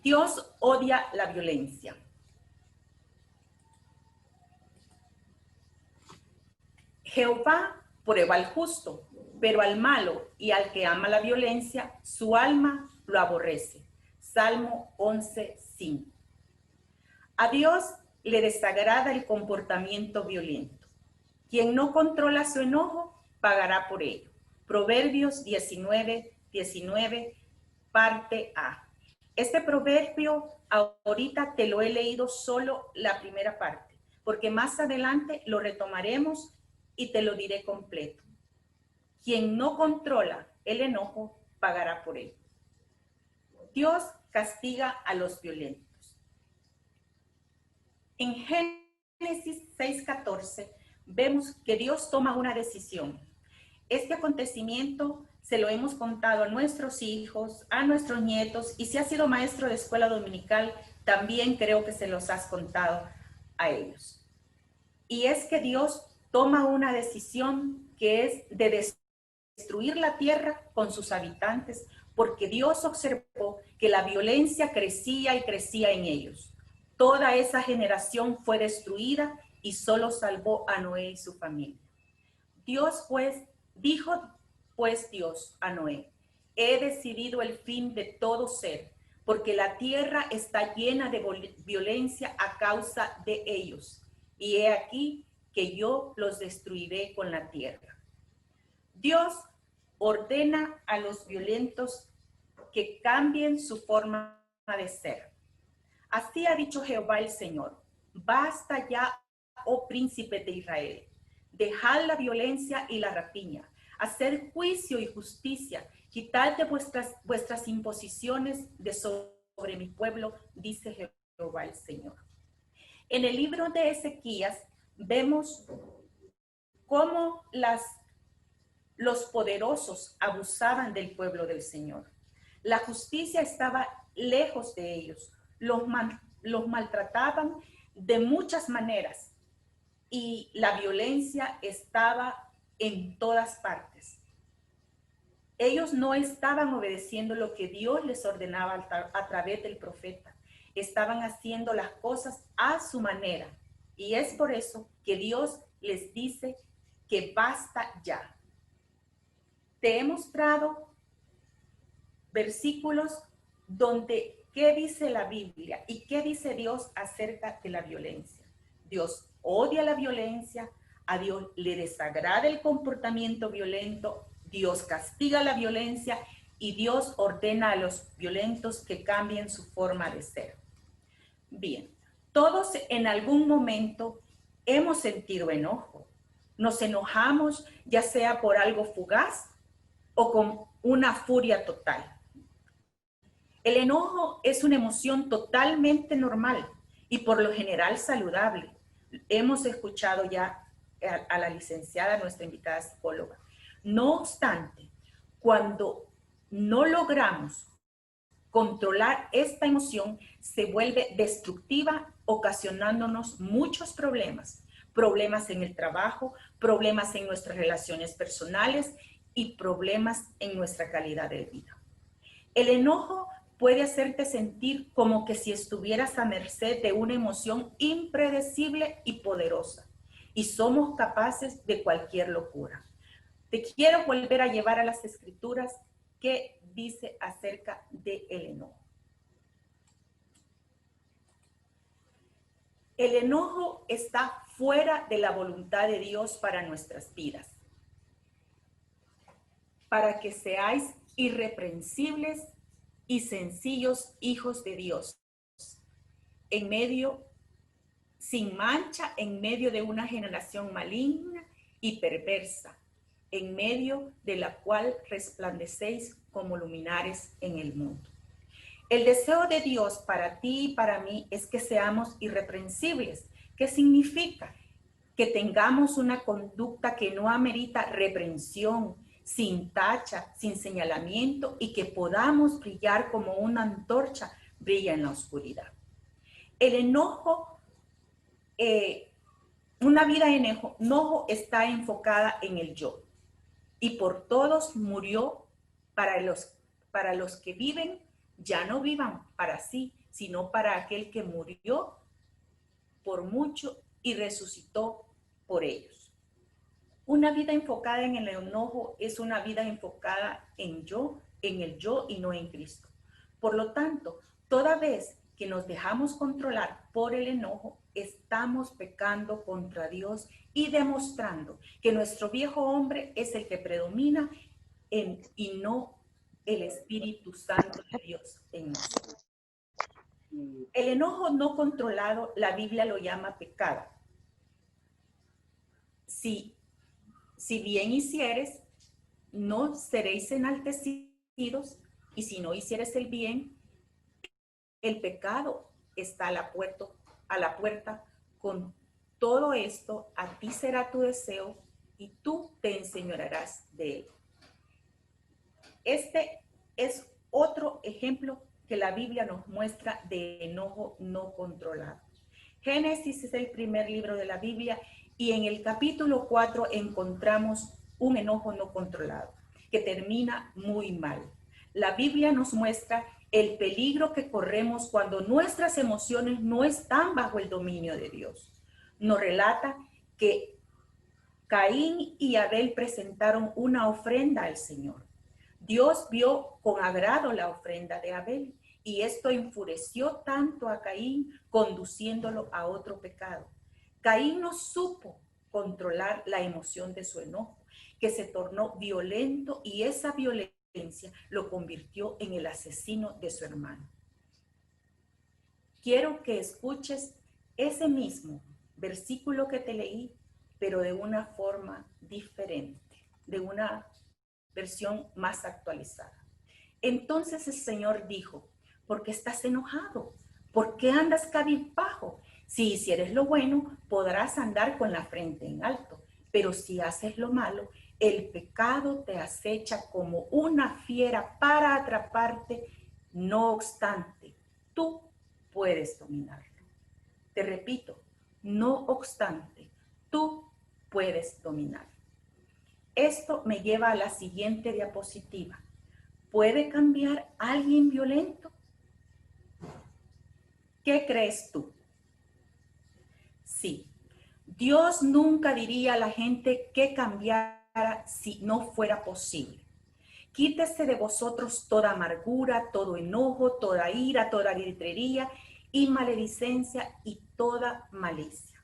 Dios odia la violencia. Jehová prueba al justo, pero al malo y al que ama la violencia, su alma lo aborrece. Salmo 11:5. A Dios le desagrada el comportamiento violento. Quien no controla su enojo, pagará por ello. Proverbios 19:19, parte A. Este proverbio ahorita te lo he leído solo la primera parte, porque más adelante lo retomaremos y te lo diré completo. Quien no controla el enojo, pagará por ello. Dios castiga a los violentos. En Génesis 6:14 vemos que Dios toma una decisión. Este acontecimiento se lo hemos contado a nuestros hijos, a nuestros nietos, y si has sido maestro de escuela dominical, también creo que se los has contado a ellos. Y es que Dios toma una decisión que es de destruir la tierra con sus habitantes, porque Dios observó que la violencia crecía y crecía en ellos. Toda esa generación fue destruida y solo salvó a Noé y su familia. Dijo Dios a Noé: he decidido el fin de todo ser, porque la tierra está llena de violencia a causa de ellos, y he aquí que yo los destruiré con la tierra. Dios ordena a los violentos que cambien su forma de ser. Así ha dicho Jehová el Señor: basta ya, oh príncipe de Israel, dejad la violencia y la rapiña, hacer juicio y justicia, quitad de vuestras imposiciones de sobre mi pueblo, dice Jehová el Señor. En el libro de Ezequías vemos cómo los poderosos abusaban del pueblo del Señor. La justicia estaba lejos de ellos, los maltrataban de muchas maneras y la violencia estaba en todas partes. Ellos no estaban obedeciendo lo que Dios les ordenaba a través del profeta. Estaban haciendo las cosas a su manera. Y es por eso que Dios les dice que basta ya. Te he mostrado versículos donde qué dice la Biblia y qué dice Dios acerca de la violencia. Dios odia la violencia, a Dios le desagrada el comportamiento violento, Dios castiga la violencia y Dios ordena a los violentos que cambien su forma de ser. Bien, todos en algún momento hemos sentido enojo. Nos enojamos ya sea por algo fugaz o con una furia total. El enojo es una emoción totalmente normal y por lo general saludable. Hemos escuchado ya a la licenciada, nuestra invitada psicóloga. No obstante, cuando no logramos controlar esta emoción, se vuelve destructiva, ocasionándonos muchos problemas. Problemas en el trabajo, problemas en nuestras relaciones personales y problemas en nuestra calidad de vida. El enojo puede hacerte sentir como que si estuvieras a merced de una emoción impredecible y poderosa, y somos capaces de cualquier locura. Te quiero volver a llevar a las escrituras que dice acerca del enojo. El enojo está fuera de la voluntad de Dios para nuestras vidas, para que seáis irreprensibles y sencillos hijos de Dios, sin mancha, en medio de una generación maligna y perversa, en medio de la cual resplandecéis como luminares en el mundo. El deseo de Dios para ti y para mí es que seamos irreprensibles. ¿Qué significa? Que tengamos una conducta que no amerita reprensión, sin tacha, sin señalamiento, y que podamos brillar como una antorcha brilla en la oscuridad. El enojo, una vida en enojo está enfocada en el yo, y por todos murió para los que viven, ya no vivan para sí, sino para aquel que murió por mucho y resucitó por ellos. Una vida enfocada en el enojo es una vida enfocada en el yo y no en Cristo. Por lo tanto, toda vez que nos dejamos controlar por el enojo, estamos pecando contra Dios y demostrando que nuestro viejo hombre es el que predomina y no el Espíritu Santo de Dios en nosotros. El enojo no controlado, la Biblia lo llama pecado. Si bien hicieres, no seréis enaltecidos, y si no hicieres el bien, el pecado está a la puerta. Con todo esto, a ti será tu deseo y tú te enseñorearás de él. Este es otro ejemplo que la Biblia nos muestra de enojo no controlado. Génesis es el primer libro de la Biblia y en el capítulo 4 encontramos un enojo no controlado que termina muy mal. La Biblia nos muestra el peligro que corremos cuando nuestras emociones no están bajo el dominio de Dios. Nos relata que Caín y Abel presentaron una ofrenda al Señor. Dios vio con agrado la ofrenda de Abel y esto enfureció tanto a Caín, conduciéndolo a otro pecado. Caín no supo controlar la emoción de su enojo, que se tornó violento y esa violencia lo convirtió en el asesino de su hermano. Quiero que escuches ese mismo versículo que te leí, pero de una forma diferente, de una versión más actualizada. Entonces el Señor dijo, ¿por qué estás enojado? ¿Por qué andas cabizbajo? Si hicieres lo bueno, podrás andar con la frente en alto, pero si haces lo malo, el pecado te acecha como una fiera para atraparte. No obstante, tú puedes dominarlo. Te repito, no obstante, tú puedes dominarlo. Esto me lleva a la siguiente diapositiva. ¿Puede cambiar a alguien violento? ¿Qué crees tú? Sí, Dios nunca diría a la gente que cambiara si no fuera posible. Quítese de vosotros toda amargura, todo enojo, toda ira, toda gritería y maledicencia y toda malicia.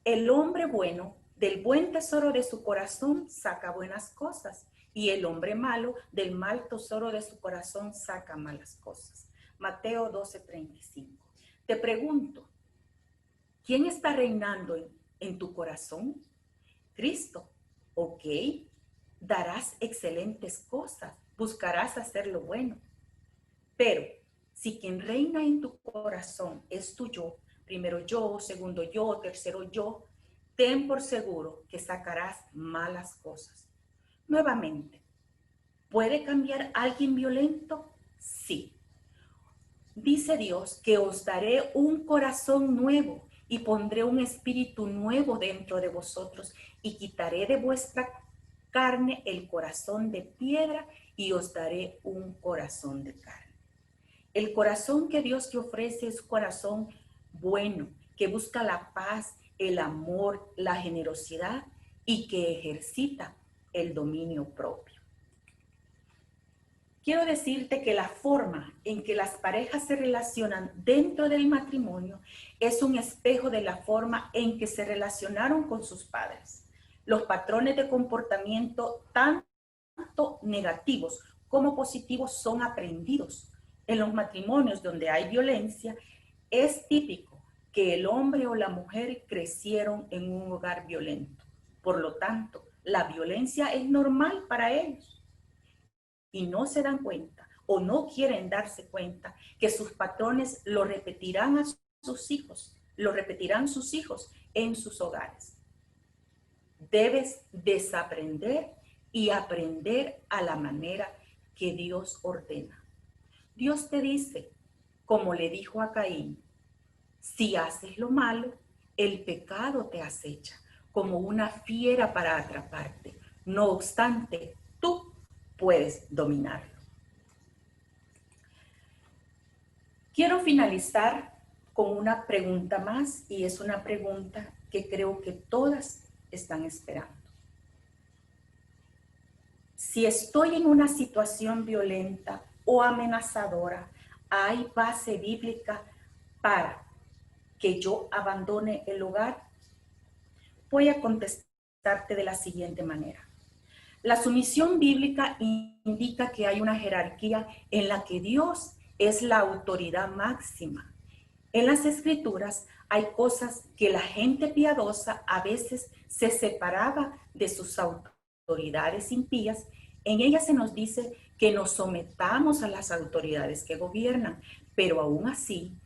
El hombre bueno del buen tesoro de su corazón saca buenas cosas, y el hombre malo del mal tesoro de su corazón saca malas cosas. Mateo 12:35. Te pregunto, ¿quién está reinando en tu corazón? Cristo. Ok, darás excelentes cosas, buscarás hacer lo bueno. Pero si quien reina en tu corazón es tu yo, primero yo, segundo yo, tercero yo, ten por seguro que sacarás malas cosas. Nuevamente, ¿puede cambiar a alguien violento? Sí. Dice Dios que os daré un corazón nuevo y pondré un espíritu nuevo dentro de vosotros y quitaré de vuestra carne el corazón de piedra y os daré un corazón de carne. El corazón que Dios te ofrece es corazón bueno, que busca la paz, el amor, la generosidad y que ejercita el dominio propio. Quiero decirte que la forma en que las parejas se relacionan dentro del matrimonio es un espejo de la forma en que se relacionaron con sus padres. Los patrones de comportamiento, tanto negativos como positivos, son aprendidos. En los matrimonios donde hay violencia, es típico que el hombre o la mujer crecieron en un hogar violento. Por lo tanto, la violencia es normal para ellos. Y no se dan cuenta o no quieren darse cuenta que sus patrones lo repetirán a sus hijos, lo repetirán sus hijos en sus hogares. Debes desaprender y aprender a la manera que Dios ordena. Dios te dice, como le dijo a Caín, si haces lo malo, el pecado te acecha como una fiera para atraparte. No obstante, tú puedes dominarlo. Quiero finalizar con una pregunta más, y es una pregunta que creo que todas están esperando. Si estoy en una situación violenta o amenazadora, ¿hay base bíblica para que yo abandone el hogar? Voy a contestarte de la siguiente manera. La sumisión bíblica indica que hay una jerarquía en la que Dios es la autoridad máxima. En las Escrituras hay cosas que la gente piadosa a veces se separaba de sus autoridades impías. En ellas se nos dice que nos sometamos a las autoridades que gobiernan, pero aún así,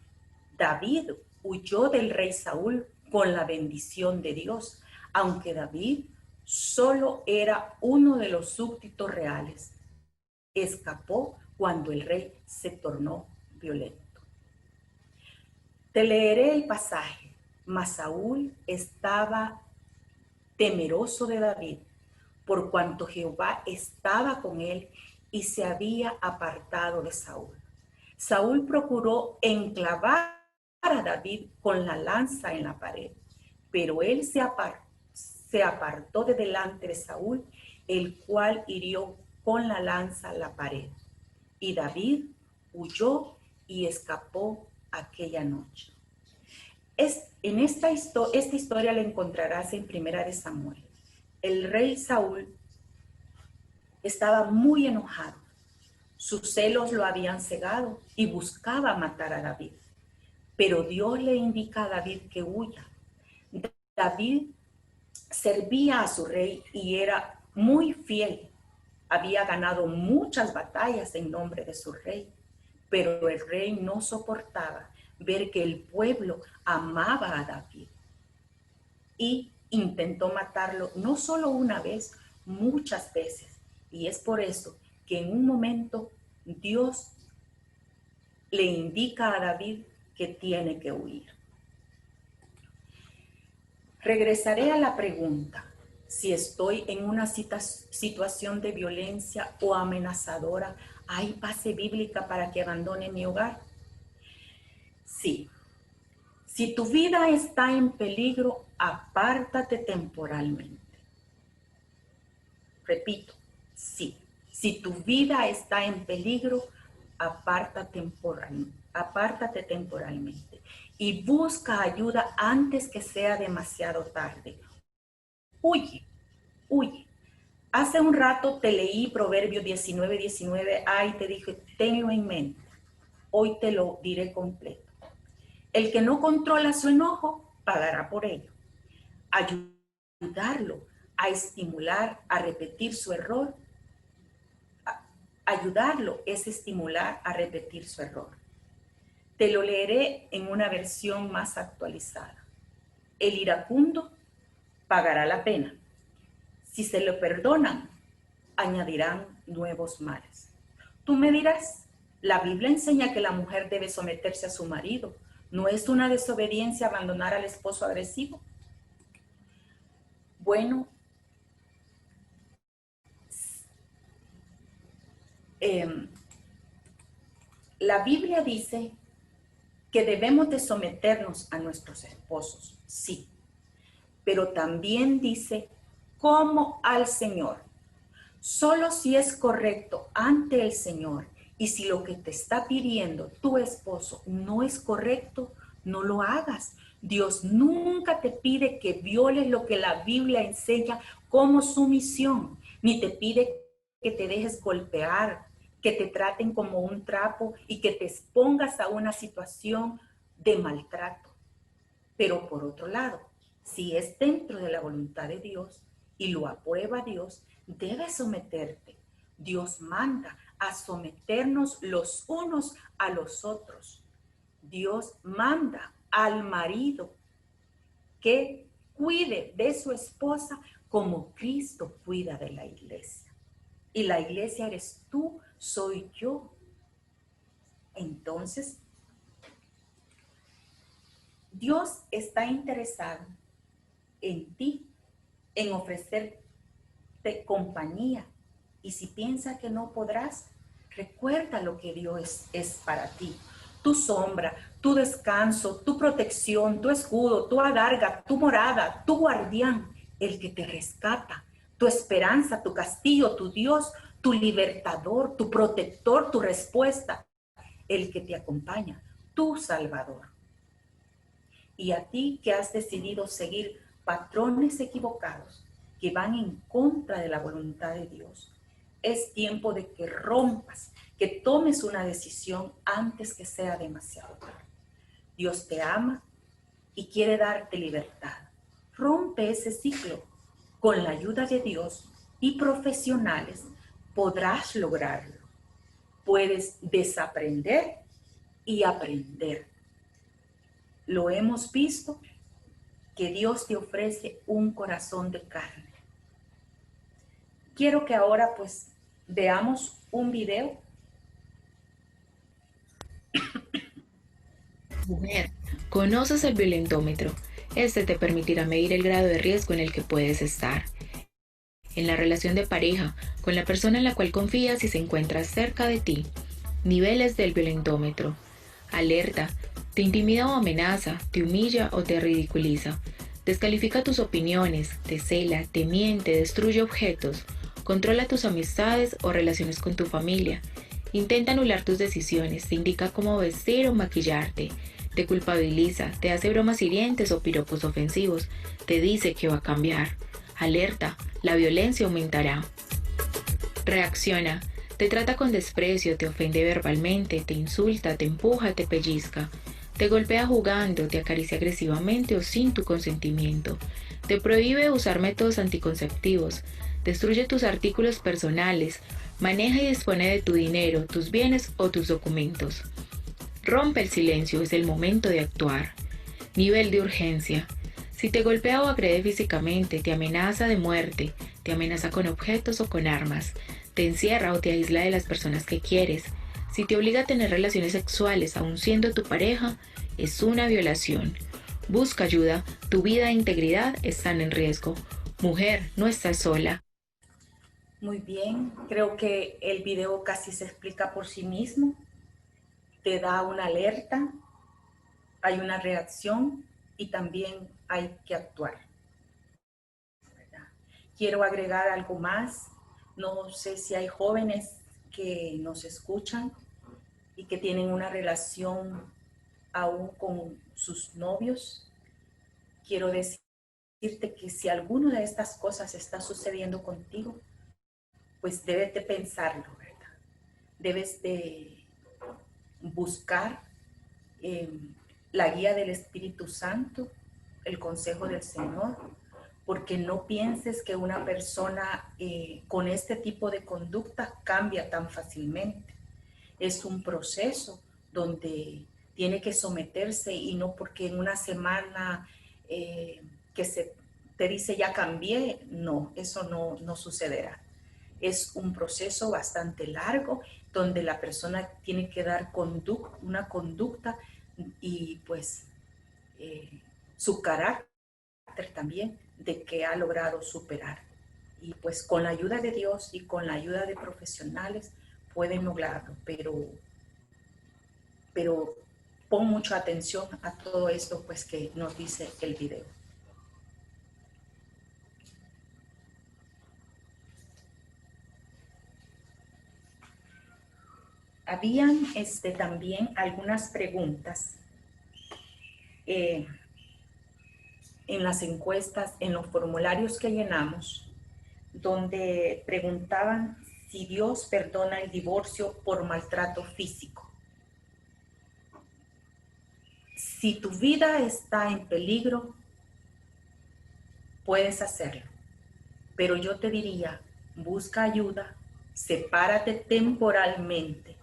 David huyó del rey Saúl con la bendición de Dios, aunque David solo era uno de los súbditos reales. Escapó cuando el rey se tornó violento. Te leeré el pasaje. Mas Saúl estaba temeroso de David, por cuanto Jehová estaba con él y se había apartado de Saúl. Saúl procuró enclavar a David con la lanza en la pared, pero él se apartó de delante de Saúl, el cual hirió con la lanza la pared. Y David huyó y escapó aquella noche. Esta historia la encontrarás en Primera de Samuel. El rey Saúl estaba muy enojado. Sus celos lo habían cegado y buscaba matar a David. Pero Dios le indica a David que huya. David servía a su rey y era muy fiel. Había ganado muchas batallas en nombre de su rey, pero el rey no soportaba ver que el pueblo amaba a David y intentó matarlo no solo una vez, muchas veces. Y es por eso que en un momento Dios le indica a David que tiene que huir. Regresaré a la pregunta, si estoy en una situación de violencia o amenazadora, ¿hay base bíblica para que abandone mi hogar? Sí. Si tu vida está en peligro, apártate temporalmente. Repito, sí. Si tu vida está en peligro, apártate temporalmente y busca ayuda antes que sea demasiado tarde. Huye, huye. Hace un rato te leí Proverbios 19:19. Ay, te dije, tenlo en mente. Hoy te lo diré completo. El que no controla su enojo, pagará por ello. Ayudarlo a estimular, a repetir su error. Ayudarlo es estimular a repetir su error. Te lo leeré en una versión más actualizada. El iracundo pagará la pena. Si se lo perdonan, añadirán nuevos males. Tú me dirás, la Biblia enseña que la mujer debe someterse a su marido. ¿No es una desobediencia abandonar al esposo agresivo? Bueno, la Biblia dice que debemos de someternos a nuestros esposos, sí, pero también dice como al Señor. Solo si es correcto ante el Señor y si lo que te está pidiendo tu esposo no es correcto, no lo hagas. Dios nunca te pide que violes lo que la Biblia enseña como sumisión, ni te pide que te dejes golpear, que te traten como un trapo y que te expongas a una situación de maltrato. Pero por otro lado, si es dentro de la voluntad de Dios y lo aprueba Dios, debes someterte. Dios manda a someternos los unos a los otros. Dios manda al marido que cuide de su esposa como Cristo cuida de la iglesia. Y la iglesia eres tú, soy yo. Entonces, Dios está interesado en ti, en ofrecerte compañía. Y si piensa que no podrás, recuerda lo que Dios es para ti. Tu sombra, tu descanso, tu protección, tu escudo, tu adarga, tu morada, tu guardián, el que te rescata, tu esperanza, tu castillo, tu Dios, tu libertador, tu protector, tu respuesta, el que te acompaña, tu Salvador. Y a ti que has decidido seguir patrones equivocados que van en contra de la voluntad de Dios, es tiempo de que rompas, que tomes una decisión antes que sea demasiado tarde. Dios te ama y quiere darte libertad. Rompe ese ciclo. Con la ayuda de Dios y profesionales podrás lograrlo. Puedes desaprender y aprender. Lo hemos visto que Dios te ofrece un corazón de carne. Quiero que ahora pues veamos un video. Mujer, ¿conoces el violentómetro? Este te permitirá medir el grado de riesgo en el que puedes estar. En la relación de pareja, con la persona en la cual confías y se encuentra cerca de ti. Niveles del violentómetro. Alerta. Te intimida o amenaza, te humilla o te ridiculiza. Descalifica tus opiniones, te cela, te miente, destruye objetos. Controla tus amistades o relaciones con tu familia. Intenta anular tus decisiones, te indica cómo vestir o maquillarte. Te culpabiliza, te hace bromas hirientes o piropos ofensivos. Te dice que va a cambiar. Alerta, la violencia aumentará. Reacciona. Te trata con desprecio, te ofende verbalmente, te insulta, te empuja, te pellizca. Te golpea jugando, te acaricia agresivamente o sin tu consentimiento. Te prohíbe usar métodos anticonceptivos. Destruye tus artículos personales. Maneja y dispone de tu dinero, tus bienes o tus documentos. Rompe el silencio, es el momento de actuar. Nivel de urgencia. Si te golpea o agrede físicamente, te amenaza de muerte, te amenaza con objetos o con armas, te encierra o te aísla de las personas que quieres. Si te obliga a tener relaciones sexuales aun siendo tu pareja, es una violación. Busca ayuda, tu vida e integridad están en riesgo. Mujer, no estás sola. Muy bien, creo que el video casi se explica por sí mismo. Te da una alerta, hay una reacción y también hay que actuar. ¿Verdad? Quiero agregar algo más. No sé si hay jóvenes que nos escuchan y que tienen una relación aún con sus novios. Quiero decirte que si alguna de estas cosas está sucediendo contigo, pues debes de pensarlo, ¿verdad? Debes de buscar la guía del Espíritu Santo, el consejo del Señor, porque no pienses que una persona con este tipo de conducta cambia tan fácilmente. Es un proceso donde tiene que someterse y no porque en una semana que se te dice ya cambié, no, eso no sucederá. Es un proceso bastante largo donde la persona tiene que dar una conducta y pues su carácter también de que ha logrado superar. Y pues con la ayuda de Dios y con la ayuda de profesionales pueden lograrlo, pero pon mucha atención a todo esto pues que nos dice el video. Habían también algunas preguntas en las encuestas, en los formularios que llenamos, donde preguntaban si Dios perdona el divorcio por maltrato físico. Si tu vida está en peligro, puedes hacerlo, pero yo te diría, busca ayuda, sepárate temporalmente.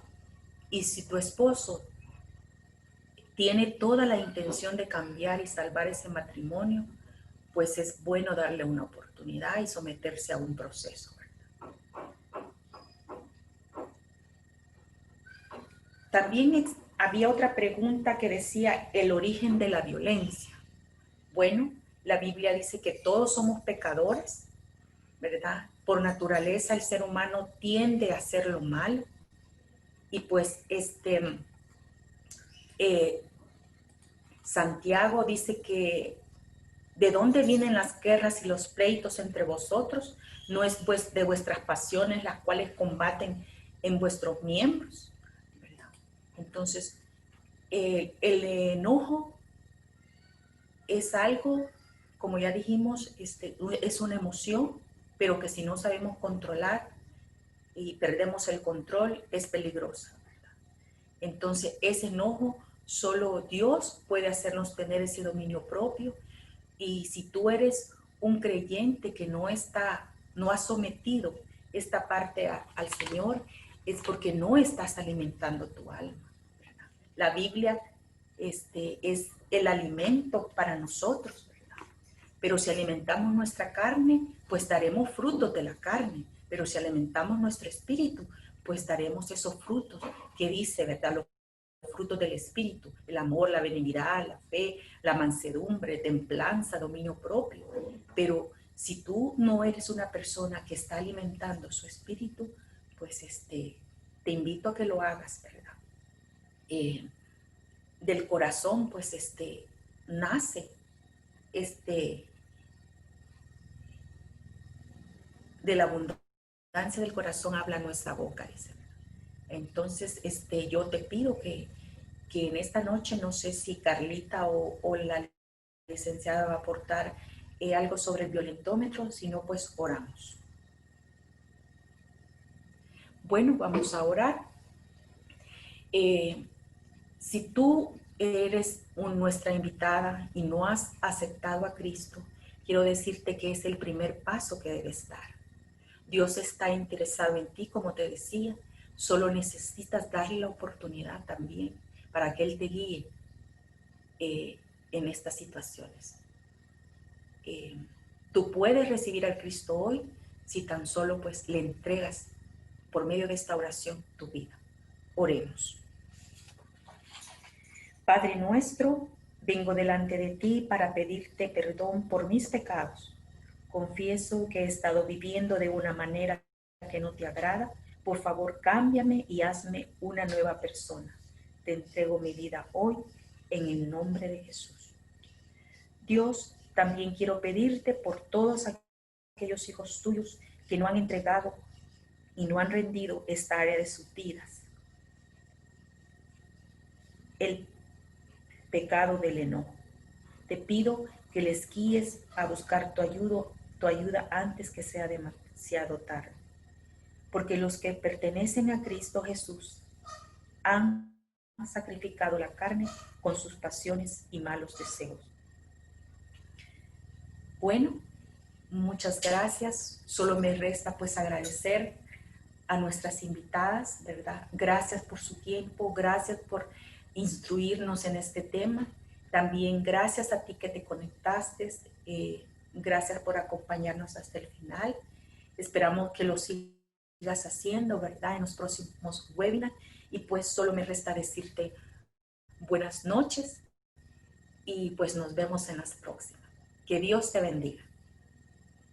Y si tu esposo tiene toda la intención de cambiar y salvar ese matrimonio, pues es bueno darle una oportunidad y someterse a un proceso. También había otra pregunta que decía el origen de la violencia. Bueno, la Biblia dice que todos somos pecadores, ¿verdad? Por naturaleza el ser humano tiende a hacer lo malo. Y pues Santiago dice que ¿de dónde vienen las guerras y los pleitos entre vosotros? ¿No es pues de vuestras pasiones las cuales combaten en vuestros miembros? ¿Verdad? Entonces, el enojo es algo, como ya dijimos, es una emoción, pero que si no sabemos controlar y perdemos el control, es peligrosa, ¿verdad? Entonces, ese enojo, solo Dios puede hacernos tener ese dominio propio. Y si tú eres un creyente que no ha sometido esta parte al Señor, es porque no estás alimentando tu alma, ¿verdad? La Biblia es el alimento para nosotros, ¿verdad? Pero si alimentamos nuestra carne, pues daremos frutos de la carne. Pero si alimentamos nuestro espíritu, pues daremos esos frutos que dice, ¿verdad? Los frutos del espíritu, el amor, la benignidad, la fe, la mansedumbre, templanza, dominio propio. Pero si tú no eres una persona que está alimentando su espíritu, pues te invito a que lo hagas, ¿verdad? Del corazón, pues nace de la abundancia del corazón habla nuestra boca, dice. Entonces, yo te pido que en esta noche, no sé si Carlita o la licenciada va a aportar algo sobre el violentómetro, si no, pues oramos. Bueno, vamos a orar. Si tú eres nuestra invitada y no has aceptado a Cristo, quiero decirte que es el primer paso que debes dar. Dios está interesado en ti, como te decía, solo necesitas darle la oportunidad también para que Él te guíe en estas situaciones. Tú puedes recibir al Cristo hoy si tan solo pues le entregas por medio de esta oración tu vida. Oremos. Padre nuestro, vengo delante de ti para pedirte perdón por mis pecados. Confieso que he estado viviendo de una manera que no te agrada. Por favor, cámbiame y hazme una nueva persona. Te entrego mi vida hoy en el nombre de Jesús. Dios, también quiero pedirte por todos aquellos hijos tuyos que no han entregado y no han rendido esta área de sus vidas. El pecado del enojo. Te pido que les guíes a buscar tu ayuda antes que sea demasiado tarde. Porque los que pertenecen a Cristo Jesús han sacrificado la carne con sus pasiones y malos deseos. Bueno, muchas gracias. Solo me resta pues agradecer a nuestras invitadas, ¿verdad? Gracias por su tiempo, gracias por instruirnos en este tema. También gracias a ti que te conectaste, gracias por acompañarnos hasta el final. Esperamos que lo sigas haciendo, ¿verdad? En los próximos webinars. Y pues solo me resta decirte buenas noches y pues nos vemos en las próximas. Que Dios te bendiga.